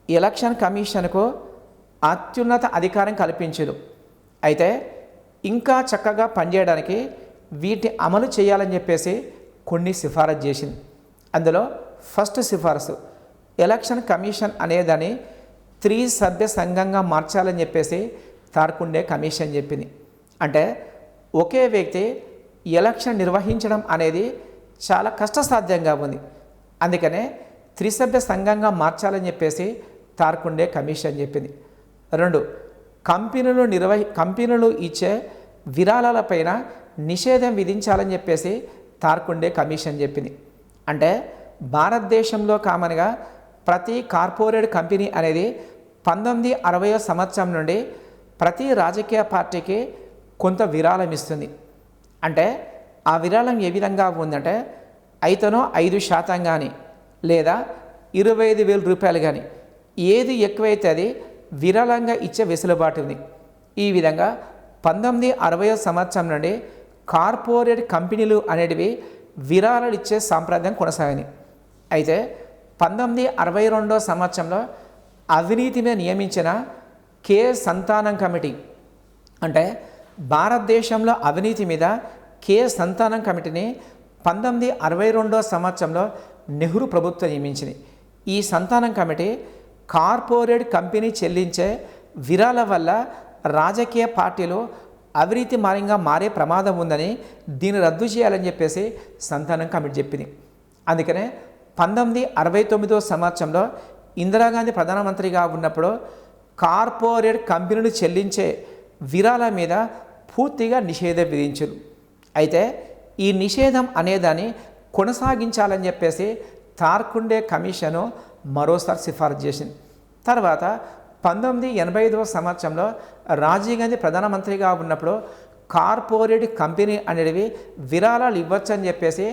ఎలక్షన్ కమిషన్కు అత్యున్నత అధికారం కల్పించదు. అయితే ఇంకా చక్కగా పనిచేయడానికి వీటిని అమలు చేయాలని చెప్పేసి కొన్ని సిఫారసు చేసింది. అందులో ఫస్ట్ సిఫారసు ఎలక్షన్ కమిషన్ అనేదాన్ని 3 సభ్య సంఘంగా మార్చాలని చెప్పేసి తార్కుండే కమిషన్ చెప్పింది. అంటే ఒకే వ్యక్తి ఎలక్షన్ నిర్వహించడం అనేది చాలా కష్టసాధ్యంగా ఉంది. అందుకనే 3 సభ్య సంఘంగా మార్చాలని చెప్పేసి తార్కుండే కమిషన్ చెప్పింది. 2, కంపెనీలు ఇచ్చే విరాళాలపైన నిషేధం విధించాలని చెప్పేసి తార్కుండే కమిషన్ చెప్పింది. అంటే భారతదేశంలో కామన్గా ప్రతి కార్పొరేట్ కంపెనీ అనేది 1960వ సంవత్సరం నుండి ప్రతి రాజకీయ పార్టీకి కొంత విరాళం ఇస్తుంది. అంటే ఆ విరాళం ఏ విధంగా ఉందంటే అయితేనో 5% కానీ లేదా 25,000 రూపాయలు కానీ ఏది ఎక్కువైతే అది విరాళంగా ఇచ్చే వెసులుబాటు ఉంది. ఈ విధంగా 1960వ సంవత్సరం నుండి కార్పొరేట్ కంపెనీలు అనేటివి విరాళాలు ఇచ్చే సాంప్రదాయం కొనసాగింది. అయితే 1962వ సంవత్సరంలో అవినీతి మీద నియమించిన కే సంతానం కమిటీ, అంటే భారతదేశంలో అవినీతి మీద కే సంతానం కమిటీని 1962వ సంవత్సరంలో నెహ్రూ ప్రభుత్వం నియమించింది. ఈ సంతానం కమిటీ కార్పొరేట్ కంపెనీ చెల్లించే విరాళాల వల్ల రాజకీయ పార్టీలు అవినీతి మారంగా మారే ప్రమాదం ఉందని దీన్ని రద్దు చేయాలని చెప్పేసి సంతానం కమిటీ చెప్పింది. అందుకనే 1969వ సంవత్సరంలో ఇందిరాగాంధీ ప్రధానమంత్రిగా ఉన్నప్పుడు కార్పొరేట్ కంపెనీలు చెల్లించే విరాళాల మీద పూర్తిగా నిషేధం విధించారు. అయితే ఈ నిషేధం అనేదాన్ని కొనసాగించాలని చెప్పేసి తార్కుండే కమిషను మరోసారి సిఫారసు చేసింది. తర్వాత 1985వ సంవత్సరంలో రాజీవ్ గాంధీ ప్రధానమంత్రిగా ఉన్నప్పుడు కార్పొరేట్ కంపెనీ అనేవి విరాళాలు ఇవ్వచ్చని చెప్పేసి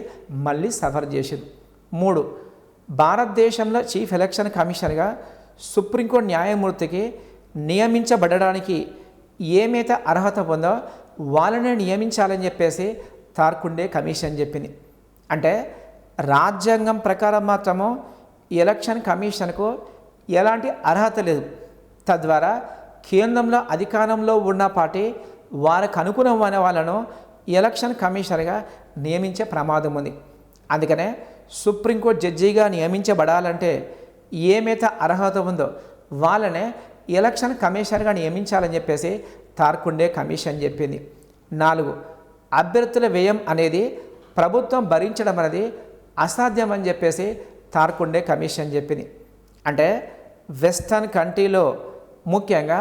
మళ్ళీ సఫర్ చేసింది. 3. భారతదేశంలో చీఫ్ ఎలక్షన్ కమిషన్గా సుప్రీంకోర్టు న్యాయమూర్తికి నియమించబడడానికి ఏమైతే అర్హత ఉందో వాళ్ళనే నియమించాలని చెప్పేసి తార్కుండే కమిషన్ చెప్పింది. అంటే రాజ్యాంగం ప్రకారం మాత్రము ఎలక్షన్ కమిషన్కు ఎలాంటి అర్హత లేదు. తద్వారా కేంద్రంలో అధికారంలో ఉన్న పార్టీ వారికి అనుగుణమైన వాళ్ళను ఎలక్షన్ కమిషనర్గా నియమించే ప్రమాదం ఉంది. అందుకనే సుప్రీంకోర్టు జడ్జిగా నియమించబడాలంటే ఏమైతే అర్హత ఉందో వాళ్ళనే ఎలక్షన్ కమిషనర్గా నియమించాలని చెప్పేసి తార్కుండే కమిషన్ చెప్పింది. 4. అభ్యర్థుల వ్యయం అనేది ప్రభుత్వం భరించడం అనేది అసాధ్యం అని చెప్పేసి తార్కుండే కమిషన్ చెప్పింది. అంటే వెస్టర్న్ కంట్రీలో ముఖ్యంగా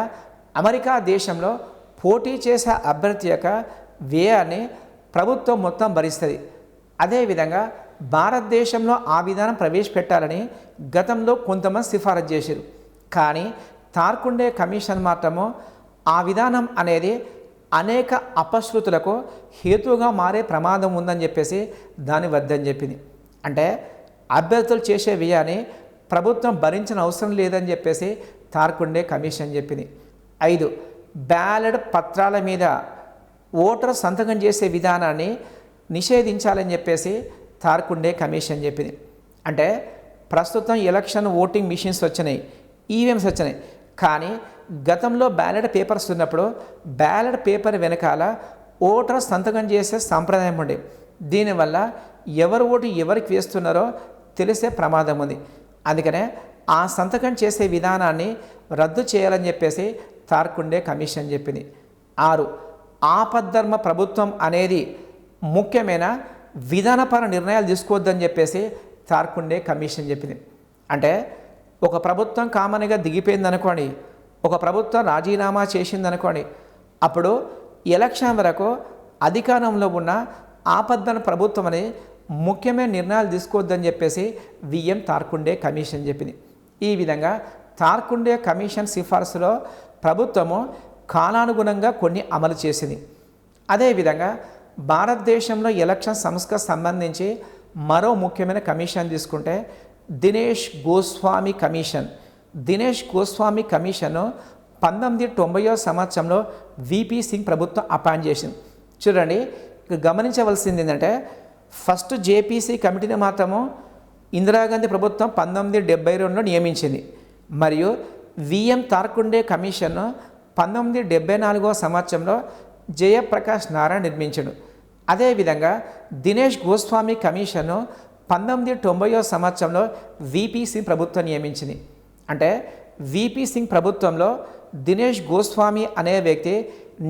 అమెరికా దేశంలో పోటీ చేసే అభ్యర్థి యొక్క వ్యయాన్ని ప్రభుత్వం మొత్తం భరిస్తుంది. అదేవిధంగా భారతదేశంలో ఆ విధానం ప్రవేశపెట్టాలని గతంలో కొంతమంది సిఫారసు చేశారు. కానీ తార్కుండే కమిషన్ మాత్రము ఆ విధానం అనేది అనేక అపశృతులకు హేతువుగా మారే ప్రమాదం ఉందని చెప్పేసి దాన్ని వద్దని చెప్పింది. అంటే అభ్యర్థులు చేసే వ్యయాన్ని ప్రభుత్వం భరించిన అవసరం లేదని చెప్పేసి తార్కుండే కమిషన్ చెప్పింది. 5. బ్యాలెట్ పత్రాల మీద ఓటర్ సంతకం చేసే విధానాన్ని నిషేధించాలని చెప్పేసి తార్కుండే కమిషన్ చెప్పింది. అంటే ప్రస్తుతం ఎలక్షన్ ఓటింగ్ మిషన్స్ వచ్చినాయి, ఈవీఎంస్ వచ్చినాయి. కానీ గతంలో బ్యాలెట్ పేపర్స్ ఉన్నప్పుడు బ్యాలెట్ పేపర్ వెనకాల ఓటర్ సంతకం చేసే సాంప్రదాయం ఉండే. దీనివల్ల ఎవరు ఓటు ఎవరికి వేస్తున్నారో తెలిసే ప్రమాదం ఉంది. అందుకనే ఆ సంతకం చేసే విధానాన్ని రద్దు చేయాలని చెప్పేసి తార్కుండే కమిషన్ చెప్పింది. 6. ఆపద్ధర్మ ప్రభుత్వం అనేది ముఖ్యమైన విధానపర నిర్ణయాలు తీసుకోవద్దని చెప్పేసి తార్కుండే కమిషన్ చెప్పింది. అంటే ఒక ప్రభుత్వం కామన్గా దిగిపోయిందనుకోండి, ఒక ప్రభుత్వం రాజీనామా చేసిందనుకోండి, అప్పుడు ఎలక్షన్ వరకు అధికారంలో ఉన్న ఆపద్ధర్మ ప్రభుత్వం అని ముఖ్యమైన నిర్ణయాలు తీసుకోవద్దని చెప్పేసి విఎం తార్కుండే కమిషన్ చెప్పింది. ఈ విధంగా తార్కుండే కమిషన్ సిఫార్సులో ప్రభుత్వము కాలానుగుణంగా కొన్ని అమలు చేసింది. అదేవిధంగా భారతదేశంలో ఎలక్షన్ సంస్థకు సంబంధించి మరో ముఖ్యమైన కమిషన్ తీసుకుంటే దినేష్ గోస్వామి కమిషన్. దినేష్ గోస్వామి కమిషన్ను 1990వ సంవత్సరంలో విపి సింగ్ ప్రభుత్వం అపాయింట్ చేసింది. చూడండి, గమనించవలసింది ఏంటంటే ఫస్ట్ జేపీసీ కమిటీని మాత్రము ఇందిరాగాంధీ ప్రభుత్వం 1972లో నియమించింది. మరియు విఎం తార్కుండే కమిషన్ను 1974వ సంవత్సరంలో జయప్రకాష్ నారాయణ నిర్మించాడు. అదేవిధంగా దినేష్ గోస్వామి కమిషన్ను 1990వ సంవత్సరంలో విపి సింగ్ ప్రభుత్వం నియమించింది. అంటే విపి సింగ్ ప్రభుత్వంలో దినేష్ గోస్వామి అనే వ్యక్తి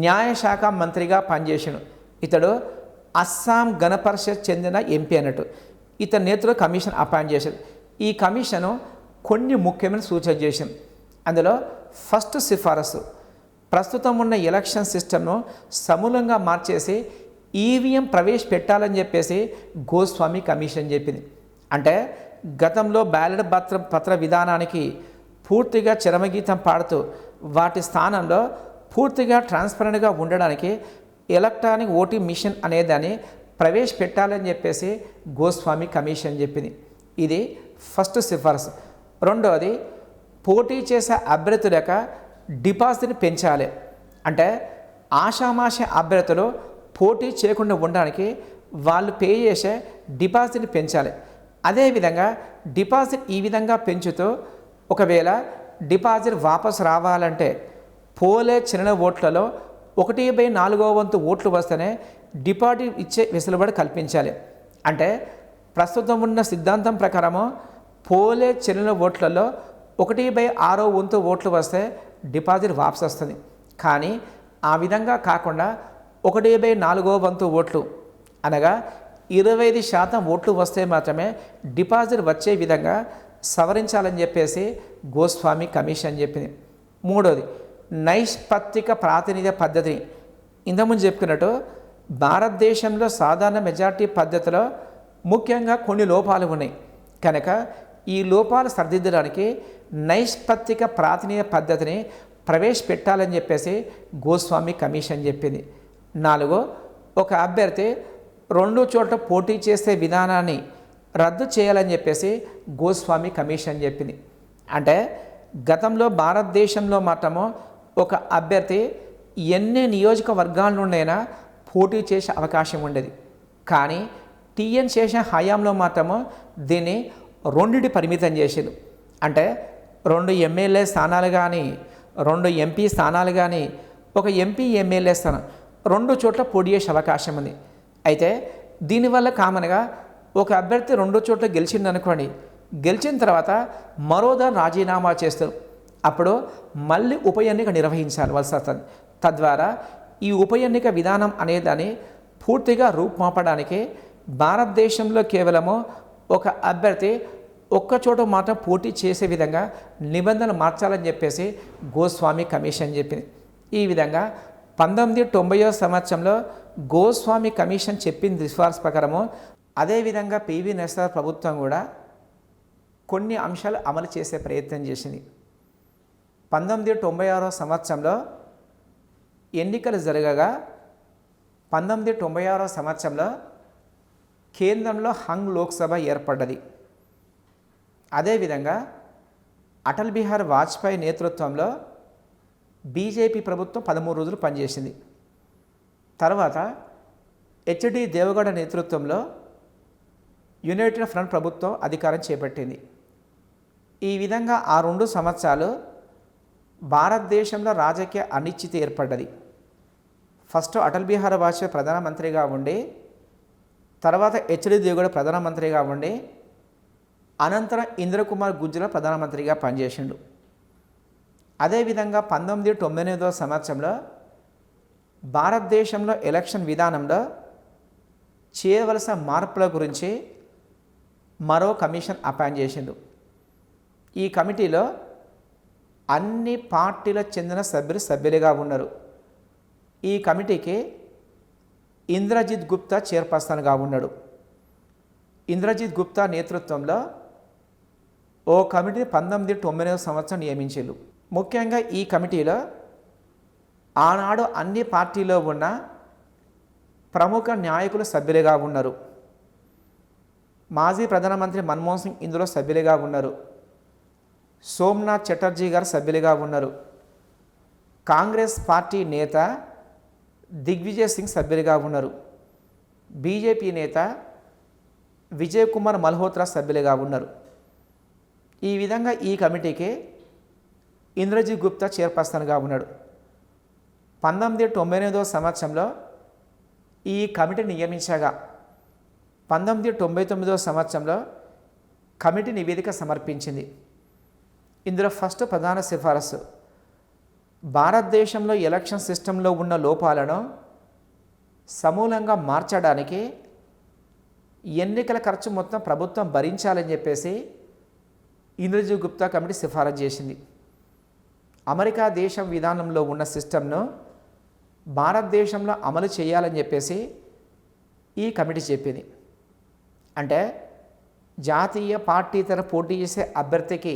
న్యాయశాఖ మంత్రిగా పనిచేసాడు. ఇతడు అస్సాం గణపరిషత్ చెందిన ఎంపీ అన్నట్టు. ఇతని నేతృత్వంలో కమిషన్ అపాయింట్ చేశారు. ఈ కమిషను కొన్ని ముఖ్యమైన సూచనలు చేసింది. అందులో ఫస్ట్ సిఫారసు ప్రస్తుతం ఉన్న ఎలక్షన్ సిస్టమ్ను సమూలంగా మార్చేసి ఈవీఎం ప్రవేశపెట్టాలని చెప్పేసి గోస్వామి కమిషన్ చెప్పింది. అంటే గతంలో బ్యాలెట్ పత్ర విధానానికి పూర్తిగా చరమగీతం పాడుతూ వాటి స్థానంలో పూర్తిగా ట్రాన్స్పరెంట్గా ఉండడానికి ఎలక్ట్రానిక్ ఓటింగ్ మిషన్ అనేదాన్ని ప్రవేశపెట్టాలని చెప్పేసి గోస్వామి కమిషన్ చెప్పింది. ఇది ఫస్ట్ సిఫార్సు. రెండవది పోటీ చేసే అభ్యర్థుల యొక్క డిపాజిట్ని పెంచాలి. అంటే ఆషామాష అభ్యర్థులు పోటీ చేయకుండా ఉండడానికి వాళ్ళు పే చేసే డిపాజిట్ని పెంచాలి. అదేవిధంగా డిపాజిట్ ఈ విధంగా పెంచుతూ ఒకవేళ డిపాజిట్ వాపసు రావాలంటే పోలే చిన్న ఓట్లలో 1/4 ఓట్లు వస్తేనే డిపాజిట్ ఇచ్చే వెసులుబాటు కల్పించాలి. అంటే ప్రస్తుతం ఉన్న సిద్ధాంతం ప్రకారము పోలే చిన్న ఓట్లలో 1/6 ఓట్లు వస్తే డిపాజిట్ వాపసు వస్తుంది. కానీ ఆ విధంగా కాకుండా 1/4 ఓట్లు అనగా 25% ఓట్లు వస్తే మాత్రమే డిపాజిట్ వచ్చే విధంగా సవరించాలని చెప్పేసి గోస్వామి కమిషన్ చెప్పింది. మూడోది నైష్పత్తిక ప్రాతినిధ్య పద్ధతిని ఇంతకుముందు చెప్పుకున్నట్టు భారతదేశంలో సాధారణ మెజార్టీ పద్ధతిలో ముఖ్యంగా కొన్ని లోపాలు ఉన్నాయి కనుక ఈ లోపాలు సరిదిద్దడానికి నైష్పత్తిక ప్రాతినిధ్య పద్ధతిని ప్రవేశపెట్టాలని చెప్పేసి గోస్వామి కమిషన్ చెప్పింది. 4 ఒక అభ్యర్థి 2 చోట్ల పోటీ చేసే విధానాన్ని రద్దు చేయాలని చెప్పేసి గోస్వామి కమిషన్ చెప్పింది. అంటే గతంలో భారతదేశంలో మాత్రము ఒక అభ్యర్థి ఎన్ని నియోజకవర్గాల నుండైనా పోటీ చేసే అవకాశం ఉండేది. కానీ టీఎన్ శేషన్ హయాంలో మాత్రము దీన్ని 2 పరిమితం చేసేది. అంటే 2 ఎమ్మెల్యే స్థానాలు కానీ 2 ఎంపీ స్థానాలు కానీ ఒక ఎంపీ ఎమ్మెల్యే స్థానం 2 చోట్ల పోటీ చేసే అవకాశం ఉంది. అయితే దీనివల్ల కామన్గా ఒక అభ్యర్థి 2 చోట్ల గెలిచిందనుకోండి, గెలిచిన తర్వాత మరోదాన్ని రాజీనామా చేస్తారు. అప్పుడు మళ్ళీ ఉప ఎన్నిక నిర్వహించాల్సి వస్తుంది. తద్వారా ఈ ఉప ఎన్నిక విధానం అనేదాన్ని పూర్తిగా రూపుమాపడానికి భారతదేశంలో కేవలము ఒక అభ్యర్థి ఒక్కచోట మాత్రం పోటీ చేసే విధంగా నిబంధనలు మార్చాలని చెప్పేసి గోస్వామి కమిషన్ చెప్పింది. ఈ విధంగా 1990వ సంవత్సరంలో గోస్వామి కమిషన్ చెప్పింది సిఫార్సు ప్రకారము. అదేవిధంగా పివి నరసింహ ప్రభుత్వం కూడా కొన్ని అంశాలు అమలు చేసే ప్రయత్నం చేసింది. 1996వ సంవత్సరంలో ఎన్నికలు జరగగా 1996వ సంవత్సరంలో కేంద్రంలో హంగ్ లోక్సభ ఏర్పడ్డది. అదేవిధంగా అటల్ బిహారీ వాజ్పేయి నేతృత్వంలో బీజేపీ ప్రభుత్వం 13 రోజులు పనిచేసింది. తర్వాత హెచ్డి దేవగౌడ నేతృత్వంలో యునైటెడ్ ఫ్రంట్ ప్రభుత్వం అధికారం చేపట్టింది. ఈ విధంగా ఆ 2 సంవత్సరాలు భారతదేశంలో రాజకీయ అనిశ్చితి ఏర్పడ్డది. ఫస్ట్ అటల్ బిహారీ వాజ్పేయి ప్రధానమంత్రిగా ఉండి, తర్వాత హెచ్డి దేవగౌడ ప్రధానమంత్రిగా ఉండి, అనంతరం ఇంద్రకుమార్ గుజ్జల ప్రధానమంత్రిగా పనిచేసిండు. అదేవిధంగా 1998వ సంవత్సరంలో భారతదేశంలో ఎలక్షన్ విధానంలో చేయవలసిన మార్పుల గురించి మరో కమిషన్ అపాయింట్ చేసిండు. ఈ కమిటీలో అన్ని పార్టీలకు చెందిన సభ్యులుగా ఉన్నారు. ఈ కమిటీకి ఇంద్రజిత్ గుప్తా చైర్పర్సన్గా ఉన్నాడు. ఇంద్రజిత్ గుప్తా నేతృత్వంలో ఓ కమిటీ 1999వ సంవత్సరం నియమించారు. ముఖ్యంగా ఈ కమిటీలో ఆనాడు అన్ని పార్టీలో ఉన్న ప్రముఖ నాయకులు సభ్యులుగా ఉన్నారు. మాజీ ప్రధానమంత్రి మన్మోహన్ సింగ్ ఇందులో సభ్యులుగా ఉన్నారు. సోమనాథ్ చటర్జీ గారు సభ్యులుగా ఉన్నారు. కాంగ్రెస్ పార్టీ నేత దిగ్విజయ్ సింగ్ సభ్యులుగా ఉన్నారు. బీజేపీ నేత విజయ్ కుమార్ మల్హోత్రా సభ్యులుగా ఉన్నారు. ఈ విధంగా ఈ కమిటీకి ఇంద్రజిత్ గుప్తా చైర్పర్సన్గా ఉన్నాడు. 1998వ సంవత్సరంలో ఈ కమిటీ నియమించగా 1999వ సంవత్సరంలో కమిటీ నివేదిక సమర్పించింది. ఇందులో ఫస్ట్ ప్రధాన సిఫారసు భారతదేశంలో ఎలక్షన్ సిస్టంలో ఉన్న లోపాలను సమూలంగా మార్చడానికి ఎన్నికల ఖర్చు మొత్తం ప్రభుత్వం భరించాలని చెప్పేసి ఇంద్రజిత్ గుప్తా కమిటీ సిఫారసు చేసింది. అమెరికా దేశం విధానంలో ఉన్న సిస్టమ్ను భారతదేశంలో అమలు చేయాలని చెప్పేసి ఈ కమిటీ చెప్పింది. అంటే జాతీయ పార్టీ తరఫున పోటీ చేసే అభ్యర్థికి,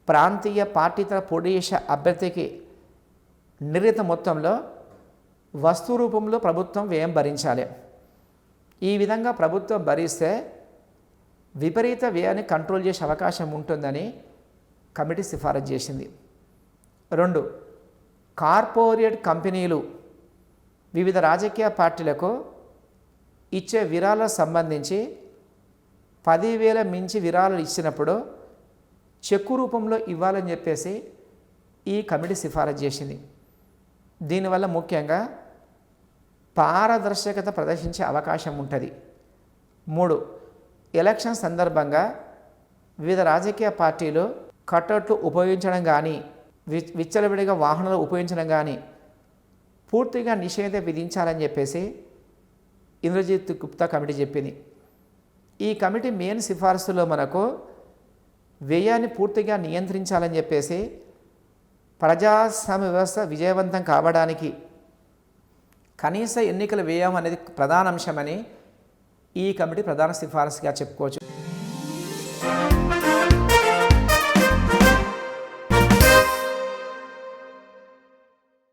ప్రాంతీయ పార్టీ తరఫున పోటీ చేసే అభ్యర్థికి నిర్ణీత మొత్తంలో వస్తు రూపంలో ప్రభుత్వం వ్యయం భరించాలి. ఈ విధంగా ప్రభుత్వం భరిస్తే విపరీత వ్యయాన్ని కంట్రోల్ చేసే అవకాశం ఉంటుందని కమిటీ సిఫారసు చేసింది. 2, కార్పొరేట్ కంపెనీలు వివిధ రాజకీయ పార్టీలకు ఇచ్చే విరాళాలకు సంబంధించి 10,000 మించి విరాళాలు ఇచ్చినప్పుడు చెక్కు రూపంలో ఇవ్వాలని చెప్పేసి ఈ కమిటీ సిఫారసు చేసింది. దీనివల్ల ముఖ్యంగా పారదర్శకత ప్రదర్శించే అవకాశం ఉంటుంది. 3, ఎలక్షన్ సందర్భంగా వివిధ రాజకీయ పార్టీలు కటౌట్లు ఉపయోగించడం కానీ విచ్చలవిడిగా వాహనాలు ఉపయోగించడం కానీ పూర్తిగా నిషేధం విధించాలని చెప్పేసి ఇంద్రజిత్ గుప్తా కమిటీ చెప్పింది. ఈ కమిటీ మెయిన్ సిఫార్సులో మనకు వ్యయాన్ని పూర్తిగా నియంత్రించాలని చెప్పేసి ప్రజాస్వామ్య వ్యవస్థ విజయవంతం కావడానికి కనీస ఎన్నికల వ్యయం అనేది ప్రధాన అంశమని ఈ కమిటీ ప్రధాన సిఫారసుగా చెప్పుకోవచ్చు.